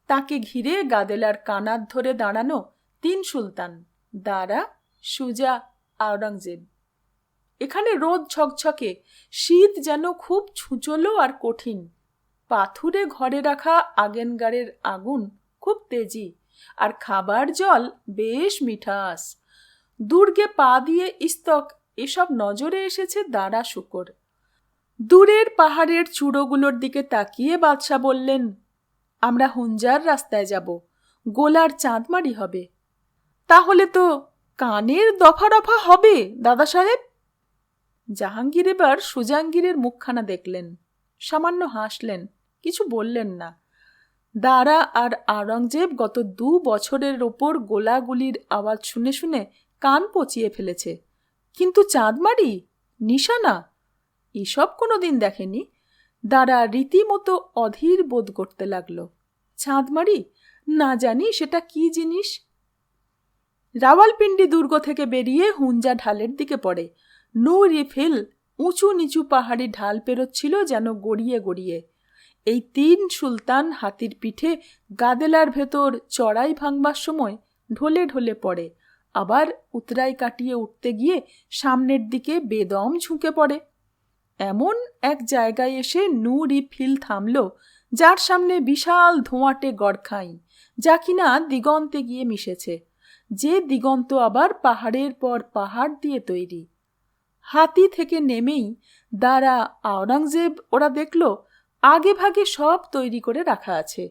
তাকে ঘিরে গাদেলার কানাত ধরে দাঁড়ানো 3 সুলতান, দারা, সুজা, আওরঙ্গজেব। এখানে রোদ ঝকঝকে, শীত যেন খুব ছুঁচলো আর কঠিন। পাথুরে ঘরে রাখা আগেনগারের আগুন খুব তেজি, আর খাবার জল বেশ মিঠাস। দুর্গে পা দিয়ে ইস্তক এসব নজরে এসেছে দারা শুকর। দূরের পাহাড়ের চূড়োগুলোর দিকে তাকিয়ে বাদশাহ বললেন, আমরা হুঞ্জার রাস্তায় যাব, গোলার চাঁদমারি হবে। তাহলে তো কানের দফা রফা হবে দাদা সাহেব। জাহাঙ্গীর এবার সুজাঙ্গীরের মুখখানা দেখলেন, সামান্য হাসলেন, কিছু বললেন না। দারা আর আওরঙ্গজেব গত 2 বছরের ওপর গোলাগুলির আওয়াজ শুনে শুনে কান পচিয়ে ফেলেছে, কিন্তু চাঁদমারি, নিশানা, এসব কোনোদিন দেখেনি। দারা রীতিমতো অধীর বোধ করতে লাগল। চাঁদমারি, না জানি সেটা কি জিনিস। রাওয়ালপিন্ডি দুর্গ থেকে বেরিয়ে হুঞ্জা ঢালের দিকে পড়ে। নূর-ই-ফিল উঁচু নিচু পাহাড়ি ঢাল পেরোচ্ছিল যেন গড়িয়ে গড়িয়ে। এই 3 সুলতান হাতির পিঠে গাদেলার ভেতর চড়াই ভাঙবার সময় ঢলে ঢলে পড়ে, আবার উতরাই কাটিয়ে উঠতে গিয়ে সামনের দিকে বেদম ঝুঁকে পড়ে। এমন এক জায়গায় এসে নূর-ই-ফিল থামল, যার সামনে বিশাল ধোঁয়াটে গড়খাই, যা কিনা দিগন্তে গিয়ে মিশেছে, যে দিগন্ত আবার পাহাড়ের পর পাহাড় দিয়ে তৈরি। হাতি থেকে নেমেই দারা, আওরঙ্গজেব ওরা দেখল আগে ভাগে সব তৈরি করে রাখা আছে।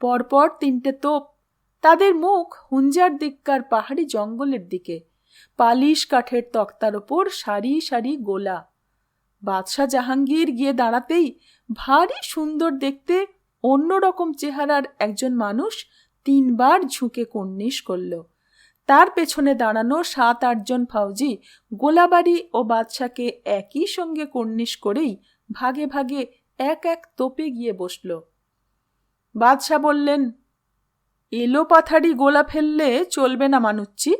পরপর 3টে তোপ, তাদের মুখ হুঞ্জার দিককার পাহাড়ি জঙ্গলের দিকে। পালিশ কাঠের তক্তার ওপর সারি সারি গোলা। বাদশাহ জাহাঙ্গীর গিয়ে দাঁড়াতেই ভারী সুন্দর দেখতে অন্যরকম চেহারার একজন মানুষ 3 বার ঝুঁকে কর্নিশ করল। তার পেছনে দাঁড়ানো 7-8 জন ফাউজি গোলাবাড়ি ও বাদশাকে একই সঙ্গে কর্নিশ করেই ভাগে ভাগে এক এক তোপে গিয়ে বসল। বাদশাহ বললেন, এলো পাথারি গোলা ফেললে চলবে না মানুচ্চি।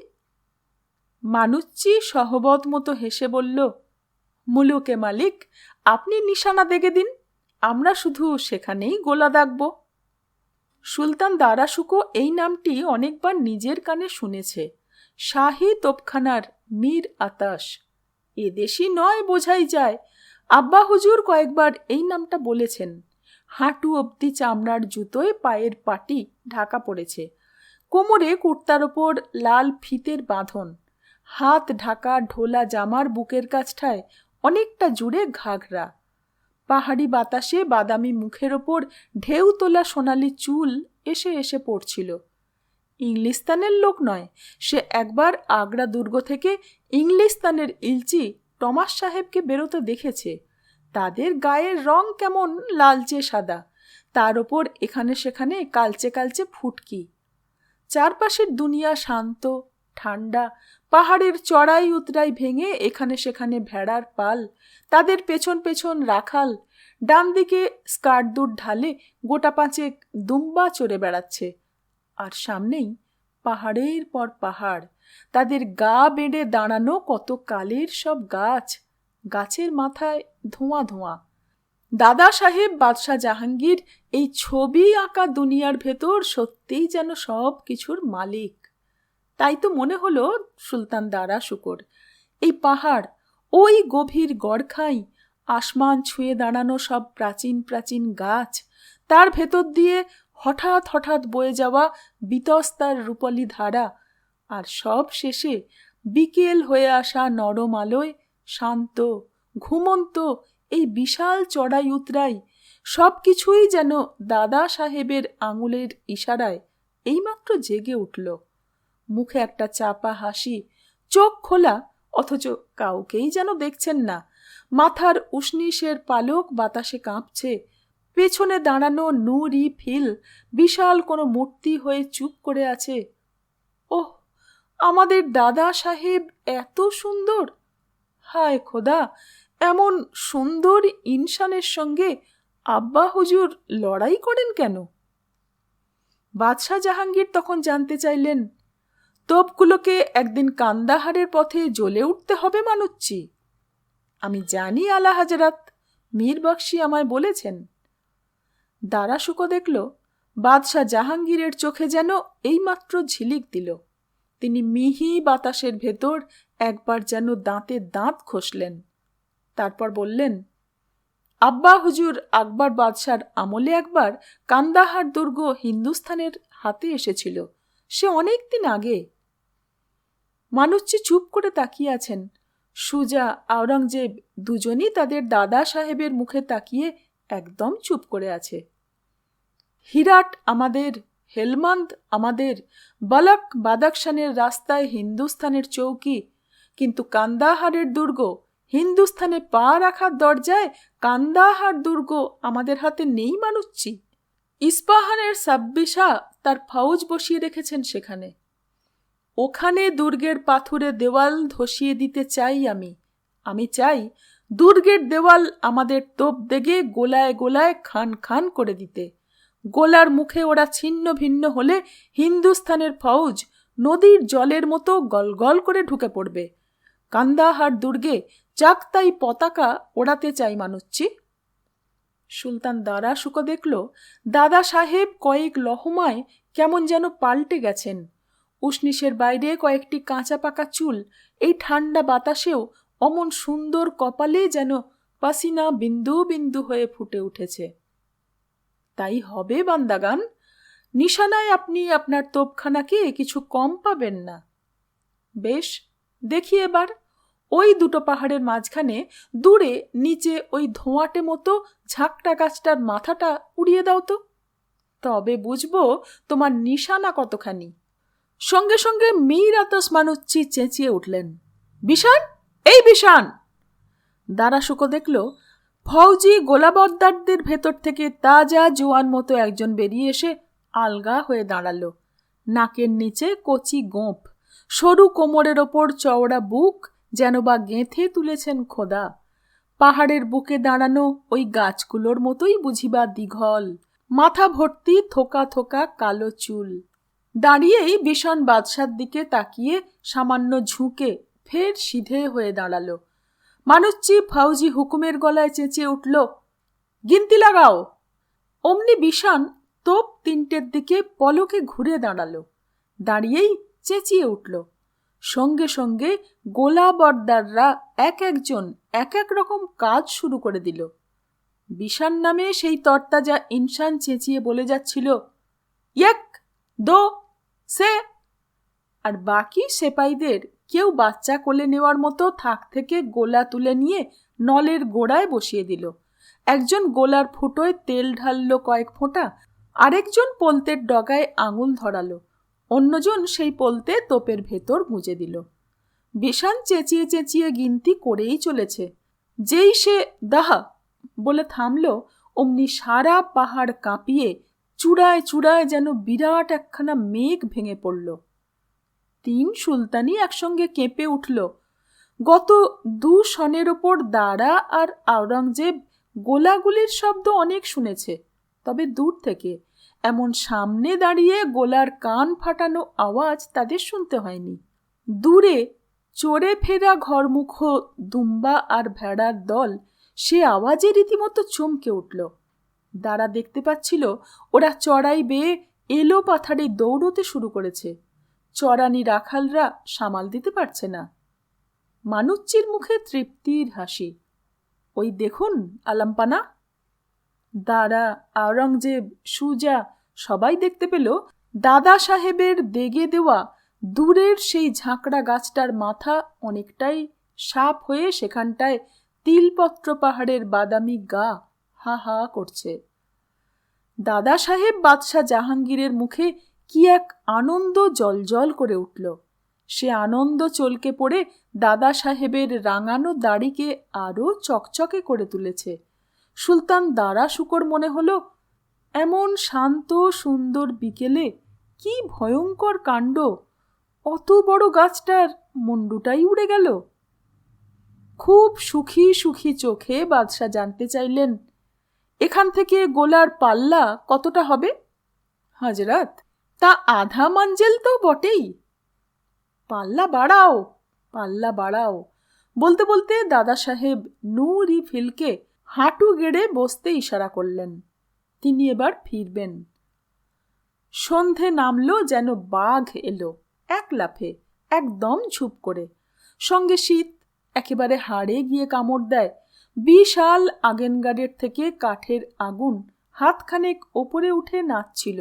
মানুচ্চি সহবত মতো হেসে বলল, মুলুকে মালিক, আপনি নিশানা দেখে দিন, আমরা শুধু সেখানেই গোলা দাগব। সুলতান দারা শুকো এই নামটি অনেকবার নিজের কানে শুনেছে। শাহী তোপখানার মীর আতাশ, এদেশি নয় বোঝাই যায়। আব্বা হুজুর কয়েকবার এই নামটা বলেছেন। হাঁটু অবধি চামড়ার জুতোয় পায়ের পাটি ঢাকা পড়েছে, কোমরে কুর্তার ওপর লাল ফিতের বাঁধন, হাত ঢাকা ঢোলা জামার বুকের কাছটায় অনেকটা জুড়ে ঘাঘরা। পাহাড়ি বাতাসে বাদামি মুখের ওপর ঢেউ তোলা সোনালি চুল এসে এসে পড়ছিল। ইংলিস্তানের লোক নয়, সে একবার আগ্রা দুর্গ থেকে ইংলিস্তানের ইলচি টমাস সাহেবকে বেরোতে দেখেছে। তাদের গায়ের রং কেমন লালচে সাদা, তার ওপর এখানে সেখানে কালচে কালচে ফুটকি। চারপাশের দুনিয়া শান্ত ঠান্ডা। পাহাড়ের চড়াই উতরাই ভেঙে এখানে সেখানে ভেড়ার পাল, তাদের পেছন পেছন রাখাল, ডান দিকে স্কার্দুর ঢালে গোটা 5 দুম্বা চড়ে বেড়াচ্ছে। আর সামনেই পাহাড়ের পর পাহাড়, তাদের গা বেঁধে দাঁড়ানো কত কালের সব গাছ, গাছের মাথায় ধোঁয়া ধোঁয়া। দাদা সাহেব বাদশাহ জাহাঙ্গীর এই ছবি আঁকা দুনিয়ার ভেতর সত্যিই যেন সব কিছুর মালিক। তাই তো মনে হলো সুলতান দারা শুকোর এই পাহাড়, ওই গভীর গড়খাই, আসমান ছুঁয়ে দাঁড়ানো সব প্রাচীন প্রাচীন গাছ, তার ভেতর দিয়ে হঠাৎ হঠাৎ বয়ে যাওয়া বিতস্তার রূপালী ধারা, আর সব শেষে বিকেল হয়ে আসা নরম আলোয় শান্ত ঘুমন্ত এই বিশাল চড়াই উতরাই, সব কিছুই যেন দাদা সাহেবের আঙুলের ইশারায় এইমাত্র জেগে উঠল। মুখে একটা চাপা হাসি, চোখ খোলা, অথচ কাউকেই যেন দেখছেন না। মাথার উষ্ণিসের পালক বাতাসে কাঁপছে। পেছনে দাঁড়ানো নূর-ই-ফিল বিশাল কোনো মূর্তি হয়ে চুপ করে আছে। ওহ, আমাদের দাদা সাহেব এত সুন্দর! হায় খোদা, এমন সুন্দর ইনসানের সঙ্গে আব্বা হুজুর লড়াই করেন কেন? বাদশাহ জাহাঙ্গীর তখন জানতে চাইলেন, তোপগুলোকে একদিন কান্দাহারের পথে জ্বলে উঠতে হবে মানুচ্ছি। আমি জানি আলা হাজরাত, মীর বক্সি আমায় বলেছেন। দারা শুকো দেখল বাদশাহ জাহাঙ্গীরের চোখে যেন এইমাত্র ঝিলিক দিল। তিনি মিহি বাতাসের ভেতর একবার যেন দাঁতে দাঁত ঘষলেন। তারপর বললেন, আব্বা হুজুর আকবর বাদশার আমলে একবার কান্দাহার দুর্গ হিন্দুস্থানের হাতে এসেছিল, সে অনেক দিন আগে। মানুষটি চুপ করে তাকিয়ে আছেন। সুজা, আওরঙ্গজেব দুজনই তাদের দাদা সাহেবের মুখে তাকিয়ে একদম চুপ করে আছে। হিরাট আমাদের, হেলমন্দ আমাদের, বালক বাদাকশানের রাস্তায় হিন্দুস্থানের চৌকি, কিন্তু কান্দাহারের দুর্গ, হিন্দুস্থানে পা রাখার দরজায় কান্দাহার দুর্গ আমাদের হাতে নেই মানুচ্ছি। ইস্পাহানের সাব্বিশা তার ফৌজ বসিয়ে রেখেছেন সেখানে। ওখানে দুর্গের পাথুরে দেওয়াল ধসিয়ে দিতে চাই আমি চাই দুর্গের দেওয়াল আমাদের তোপ দেগে গোলায় গোলায় খান খান করে দিতে। গোলার মুখে ওরা ছিন্ন ভিন্ন হলে হিন্দুস্থানের ফৌজ নদীর জলের মতো গলগল করে ঢুকে পড়বে। কান্দাহার দুর্গে চাকতাই পতাকা ওড়াতে চাই মানুচ্ছি। সুলতান দারা শুকো দেখল দাদা সাহেব কয়েক লহমায় কেমন যেন পাল্টে গেছেন। উষ্ণিসের বাইরে কয়েকটি কাঁচা পাকা চুল এই ঠান্ডা বাতাসেও অমন সুন্দর কপালে যেন পাসিনা বিন্দু বিন্দু হয়ে ফুটে উঠেছে। তাই হবে বান্দাগান, নিশানায় আপনি আপনার তোপখানাকে কিছু কম পাবেন না। বেশ, দেখি এবার ওই দুটো পাহাড়ের মাঝখানে দূরে নিচে ওই ধোঁয়াটে মতো ঝাঁকটা গাছটার মাথাটা উড়িয়ে দাও তো, তবে বুঝবো তোমার নিশানা কতখানি। সঙ্গে সঙ্গে মীর আতস মানুচ্ছি চেঁচিয়ে উঠলেন, বিশান, এই বিশান! দারা শুকো দেখল ফৌজি গোলাবদ্দারদের ভেতর থেকে তাজা জোয়ান মতো একজন বেরিয়ে এসে আলগা হয়ে দাঁড়ালো। নাকের নিচে কচি গোঁফ, সরু কোমরের ওপর চওড়া বুক, যেন বা গেঁথে তুলেছেন খোদা। পাহাড়ের বুকে দাঁড়ানো ওই গাছগুলোর মতোই বুঝিবা দীঘল, মাথা ভর্তি থোকা থোকা কালো চুল। দাঁড়িয়েই বিশান বাদশার দিকে তাকিয়ে সামান্য ঝুঁকে ফের সিধে হয়ে দাঁড়ালো। মানুচ্ছি ফৌজি হুকুমের গলায় চেঁচিয়ে উঠল, গিনতি লাগাও। অমনি বিশান তোপ তিনটের দিকে পলকে ঘুরে দাঁড়ালো। দাঁড়িয়েই চেঁচিয়ে উঠল। সঙ্গে সঙ্গে গোলাবর্দাররা এক একজন এক এক রকম কাজ শুরু করে দিল। বিশান নামে সেই তরতাজা ইনসান চেঁচিয়ে বলে যাচ্ছিল, এক, দো, সে। আর বাকি সেপাইদের কেউ বাচ্চা কোলে নেওয়ার মতো থাক থেকে গোলা তুলে নিয়ে নলের গোড়ায় বসিয়ে দিল। একজন গোলার ফুটোয় তেল ঢাললো কয়েক ফোঁটা, আরেকজন পোলতের ডগায় আঙুল ধরালো, অন্যজন সেই পোলতে তোপের ভেতর গুঁজে দিল। বিশান চেঁচিয়ে চেঁচিয়ে গিনতি করেই চলেছে। যেই সে দাহা বলে থামল, অমনি সারা পাহাড় কাঁপিয়ে চূড়ায় চূড়ায় যেন বিরাট একখানা মেঘ ভেঙে পড়ল। 3 সুলতানি একসঙ্গে কেঁপে উঠল। গত 2 সনের ওপর দারা আর আওরঙ্গজেব গোলাগুলির শব্দ অনেক শুনেছে, তবে দূর থেকে। এমন সামনে দাঁড়িয়ে গোলার কান ফাটানো আওয়াজ তাদের শুনতে হয়নি। দূরে চড়ে ফেরা ঘরমুখ দুম্বা আর ভেড়ার দল সে আওয়াজে রীতিমতো চমকে উঠল। দারা দেখতে পাচ্ছিল ওরা চড়াই বেয়ে এলো পাথারে দৌড়তে শুরু করেছে। চড়ানি রাখালরা সামাল দিতে পারছে না। মানুচ্চির মুখে তৃপ্তির হাসি। ওই দেখুন আলাম্পানা। দারা, আওরঙ্গজেব, সুজা সবাই দেখতে পেল দাদা সাহেবের দেগে দেওয়া দূরের সেই ঝাঁকড়া গাছটার মাথা অনেকটাই সাপ হয়ে সেখানটায় তিলপত্র পাহাড়ের বাদামি গা হা হা করছে। দাদা সাহেব বাদশাহ জাহাঙ্গীরের মুখে কি এক আনন্দ জলজল করে উঠল। সে আনন্দ চলকে পড়ে দাদা সাহেবের রাঙানো দাড়িকে আরও চকচকে করে তুলেছে। সুলতান দারা শুকর মনে হলো, এমন শান্ত সুন্দর বিকেলে কি ভয়ঙ্কর কাণ্ড! অত বড় গাছটার মুন্ডুটাই উড়ে গেল। খুব সুখী সুখী চোখে বাদশাহ জানতে চাইলেন, এখান থেকে গোলার পাল্লা কতটা হবে? হাজরাত, তা আধা মাঞ্জেল তো বটেই। পাল্লা বাড়াও, পাল্লা বাড়াও। বলতে বলতে দাদা সাহেব নূর-ই ফিলকে হাঁটু গেড়ে বসতে ইশারা করলেন। তিনি এবার ফিরবেন। সন্ধে নামলো যেন বাঘ এলো এক লাফে, একদম ঝুপ করে। সঙ্গে শীত একেবারে হাড়ে গিয়ে কামড় দেয়। বিশাল আগেনগাড়ের থেকে কাঠের আগুন হাতখানেক ওপরে উঠে নাচছিল।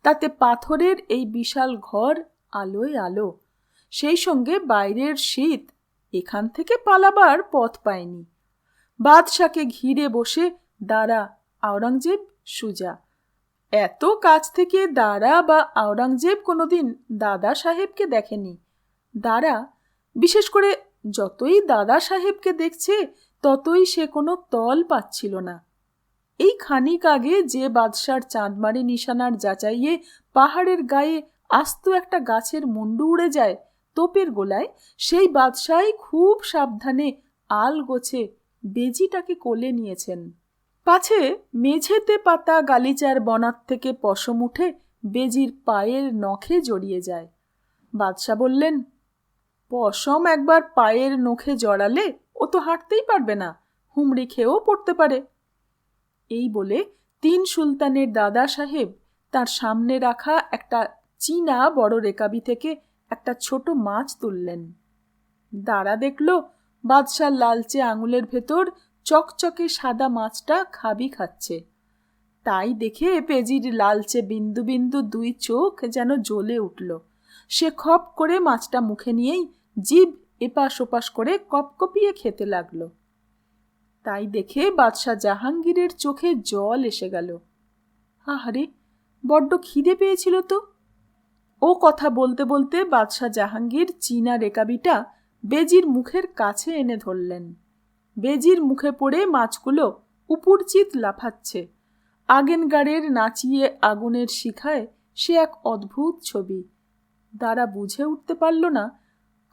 তাতে পাথরের এই বিশাল ঘর আলোয় আলো। সেই সঙ্গে বাইরের শীত এখান থেকে পালাবার পথ পায়নি। বাদশাকে ঘিরে বসে দারা, আওরঙ্গজেব, সুজা। এত কাছ থেকে দারা বা আওরঙ্গজেব কোনোদিন দাদা সাহেবকে দেখেনি। দারা, বিশেষ করে যতই দাদা সাহেবকে দেখছে ততই সে কোনো তল পাচ্ছিল না। এই খানিক আগে যে বাদশার চাঁদমারি নিশানার যাচাইয়ে পাহাড়ের গায়ে আস্ত একটা গাছের মুন্ডু উড়ে যায় তোপের গোলায়, সেই বাদশাই খুব সাবধানে আল গোছে বেজিটাকে কোলে নিয়েছেন। পাছে মেঝেতে পাতা গালিচার বনাত থেকে পশম উঠে বেজির পায়ের নখে জড়িয়ে যায়। বাদশা বললেন, পশম একবার পায়ের নখে জড়ালে ও তো হাঁটতেই পারবে না, হুমড়ি খেয়েও পড়তে পারে। এই বলে তিন সুলতানের দাদা সাহেব তার সামনে রাখা একটা চীনা বড় রেকাবি থেকে একটা ছোট মাছ তুললেন। দাঁড়া দেখল বাদশার লালচে আঙুলের ভেতর চকচকে সাদা মাছটা খাবি খাচ্ছে। তাই দেখে পেজির লালচে বিন্দু বিন্দু দুই চোখ যেন জ্বলে উঠল। সে খপ করে মাছটা মুখে নিয়েই জিভ এপাশ ওপাশ করে কপকপিয়ে খেতে লাগলো। তাই দেখে বাদশাহ জাহাঙ্গীরের চোখে জল এসে গেল। আহারে, বড্ড খিদে পেয়েছিল তো। ও কথা বলতে বলতে বাদশাহ জাহাঙ্গীর চীনা রেকাবিটা বেজির মুখের কাছে এনে ধরলেন। বেজির মুখে পড়ে মাছগুলো উপুরচিত লাফাচ্ছে। আগেনগাড়ের নাচিয়ে আগুনের শিখায় সে এক অদ্ভুত ছবি। দাঁড়া বুঝে উঠতে পারল না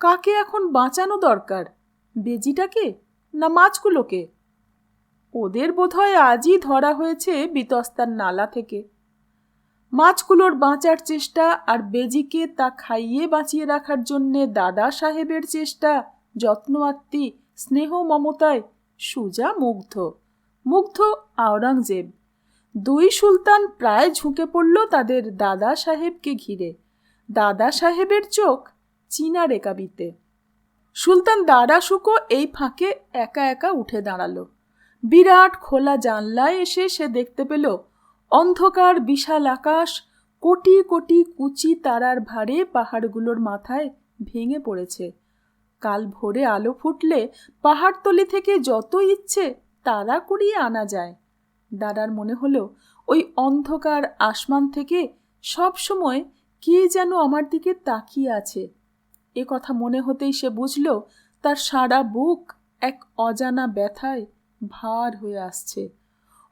কাকে এখন বাঁচানো দরকার, বেজিটাকে না মাছগুলোকে। ওদের বোধহয় আজই ধরা হয়েছে বিতস্তার নালা থেকে। মাছগুলোর বাঁচার চেষ্টা আর বেজিকে তা খাইয়ে বাঁচিয়ে রাখার জন্যে দাদা সাহেবের চেষ্টা, যত্ন আত্মি, স্নেহ মমতায় সুজা মুগ্ধ, মুগ্ধ আওরঙ্গজেব। দুই সুলতান প্রায় ঝুঁকে পড়ল তাদের দাদা সাহেবকে ঘিরে। দাদা সাহেবের চোখ চীনা রেকাবিতে। সুলতান দারা শুকো এই ফাঁকে একা একা উঠে দাঁড়ালো। বিরাট খোলা জানলায় এসে সে দেখতে পেল অন্ধকার বিশাল আকাশ কোটি কোটি কুচি তারার ভারে পাহাড়গুলোর মাথায় ভেঙে পড়েছে। কাল ভোরে আলো ফুটলে পাহাড়তলি থেকে যত ইচ্ছে তারা কুড়িয়ে আনা যায়। দাদার মনে হলো ওই অন্ধকার আসমান থেকে সব সময় কে যেন আমার দিকে তাকিয়ে আছে। এ কথা মনে হতেই সে বুঝল তার সারা বুক এক অজানা ব্যথায় ভার হয়ে আসছে।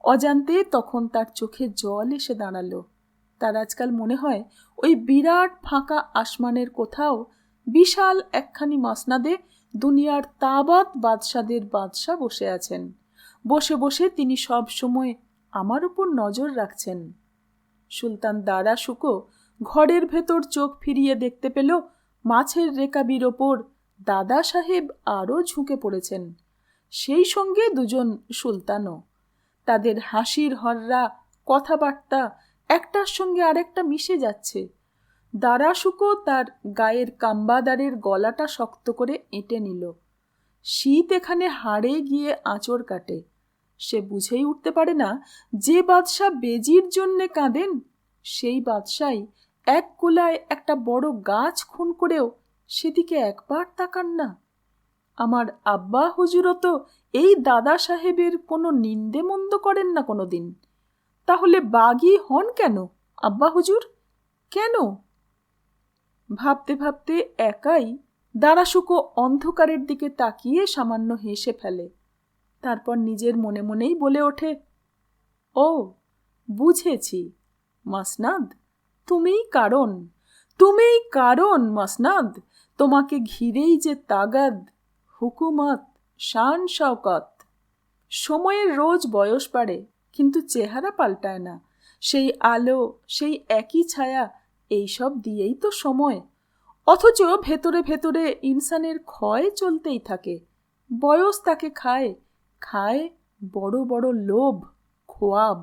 অজান্তে তখন তার চোখে জল এসে দাঁড়ালো। তার আজকাল মনে হয় ওই বিরাট ফাঁকা আসমানের কোথাও বিশাল একখানি মসনাদে দুনিয়ার তাবাত বাদশাদের বাদশা বসে আছেন। বসে বসে তিনি সব সময় আমার উপর নজর রাখছেন। সুলতান দারা শুকো ঘরের ভেতর চোখ ফিরিয়ে দেখতে পেল মাছের রেকাবির ওপর দাদা সাহেব আরও ঝুঁকে পড়েছেন, সেই সঙ্গে দুজন সুলতানও। তাদের হাসির হররা, কথাবার্তা একটার সঙ্গে আরেকটা মিশে যাচ্ছে। দারা শুকো তার গায়ের কাম্বাদারের গলাটা শক্ত করে এঁটে নিল। শীত এখানে হাড়ে গিয়ে আঁচড় কাটে। সে বুঝেই উঠতে পারে না যে বাদশা বেজির জন্যে কাঁদেন সেই বাদশাই এক কোলায় একটা বড় গাছ খুন করেও সেদিকে একবার তাকান না। আমার আব্বা হুজুরও তো এই দাদা সাহেবের কোনো নিন্দে মন্দ করেন না কোনো দিন। তাহলে বাগী হন কেন আব্বা হুজুর, কেন? ভাবতে ভাবতে একাই দারাশুকো অন্ধকারের দিকে তাকিয়ে সামান্য হেসে ফেলে। তারপর নিজের মনে মনেই বলে ওঠে, ও বুঝেছি মসনাদ, তুমিই কারণ, তুমিই কারণ মসনাদ। তোমাকে ঘিরেই যে তাগাদ, হুকুমত, শান শওকত। সময়ের রোজ বয়স বাড়ে কিন্তু চেহারা পাল্টায় না। সেই আলো, সেই একই ছায়া, এইসব দিয়েই তো সময়। অথচ ভেতরে ভেতরে ইনসানের ক্ষয় চলতেই থাকে। বয়স তাকে খায়, খায় বড় বড় লোভ, খোয়াব।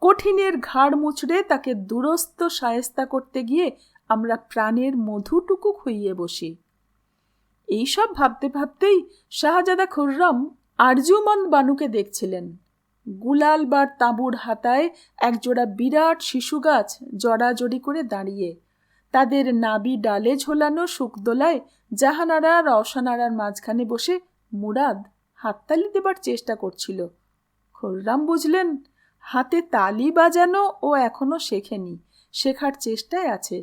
কঠিনের ঘাড় মুচড়ে তাকে দুরস্ত শায়েস্তা করতে গিয়ে আমরা প্রাণের মধুটুকু খুইয়ে বসি। এইসব ভাবতে ভাবতেই শাহজাদা খুররম আরজুমন্দ বানুকে দেখছিলেন। গুলাল বার তাঁবুর হাতায় একজোড়া বিরাট শিশু গাছ জড়াজড়ি করে দাঁড়িয়ে, তাদের নাবি ডালে ঝোলানো শুকদোলায় জাহানারা রওশনারার মাঝখানে বসে মুরাদ হাততালি দেবার চেষ্টা করছিল। খোররাম বুঝলেন হাতে তালি বাজানো ও এখনো শেখেনি, শেখার চেষ্টায় আছে।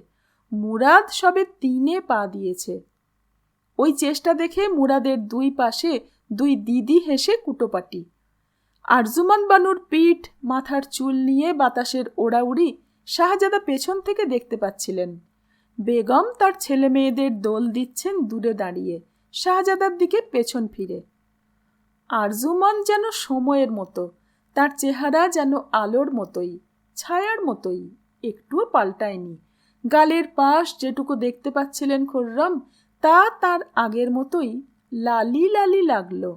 মুরাদ সবে 3 পা দিয়েছে। ওই চেষ্টা দেখে মুরাদের 2 পাশে 2 দিদি হেসে কুটোপাটি। আরজুমান বানুর পিঠ, মাথার চুল নিয়ে বাতাসের ওড়াউড়ি শাহজাদা পেছন থেকে দেখতে পাচ্ছিলেন। বেগম তার ছেলে মেয়েদের দোল দিচ্ছেন দূরে দাঁড়িয়ে, শাহজাদার দিকে পেছন ফিরে। আরজুমান যেন সময়ের মতো, তার চেহারা যেন আলোর মতোই, ছায়ার মতোই, একটুও পাল্টায়নি। গালের পাশ যেটুকু দেখতে পাচ্ছিলেন খোররাম, তা তার আগের মতোই লালি লালি লাগলো।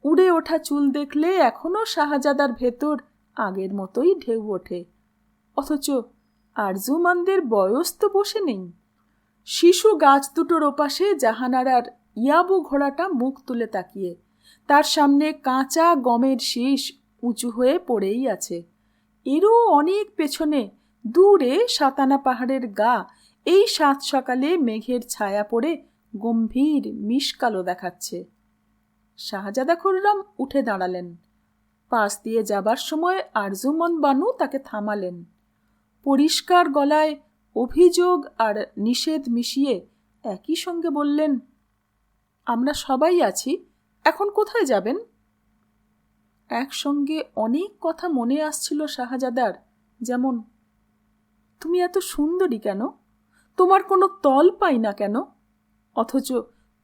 উড়ে ওঠা চুল দেখলে এখনো শাহজাদার ভেতর আগের মতোই ঢেউ ওঠে। অথচ আরজুমানদের বয়স তো বসে নেই। শিশু গাছ দুটোর ওপাশে জাহানারার ইয়াবু ঘোড়াটা মুখ তুলে তাকিয়ে, তার সামনে কাঁচা গমের শীষ উঁচু হয়ে পড়েই আছে। এরও অনেক পেছনে দূরে সাতানা পাহাড়ের গা এই 7 সকালে মেঘের ছায়া পড়ে গম্ভীর মিশকালো দেখাচ্ছে। শাহজাদা খোররাম উঠে দাঁড়ালেন। পাশ দিয়ে যাবার সময় আরজুমান বানু তাকে থামালেন। পরিষ্কার গলায় অভিযোগ আর নিষেধ মিশিয়ে একই সঙ্গে বললেন, আমরা সবাই আছি, এখন কোথায় যাবেন? একসঙ্গে অনেক কথা মনে আসছিল শাহজাদার, যেমন, তুমি এত সুন্দরী কেন? তোমার কোনো তল পাই না কেন? অথচ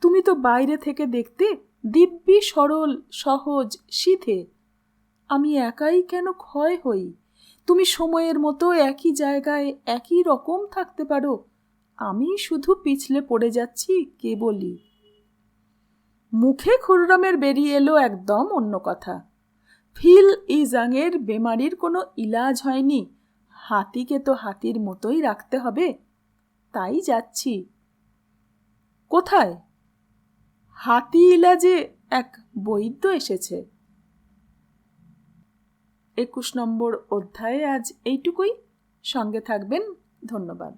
তুমি তো বাইরে থেকে দেখতে দিব্যি সরল, সহজ, সিধে। আমি একাই কেন ক্ষয় হই? তুমি সময়ের মতো একই জায়গায় একই রকম থাকতে পারো, আমি শুধু পিছলে পড়ে যাচ্ছি কেবলই। মুখে খুররামের বেরিয়ে এলো একদম অন্য কথা। ফিল ইজাংয়ের বেমারির কোনো ইলাজ হয়নি, হাতিকে তো হাতির মতোই রাখতে হবে, তাই যাচ্ছি। কোথায়? হাতি ইলাজে এক বৈদ্য এসেছে। 21 নম্বর অধ্যায়ে আজ এইটুকুই। সঙ্গে থাকবেন। ধন্যবাদ।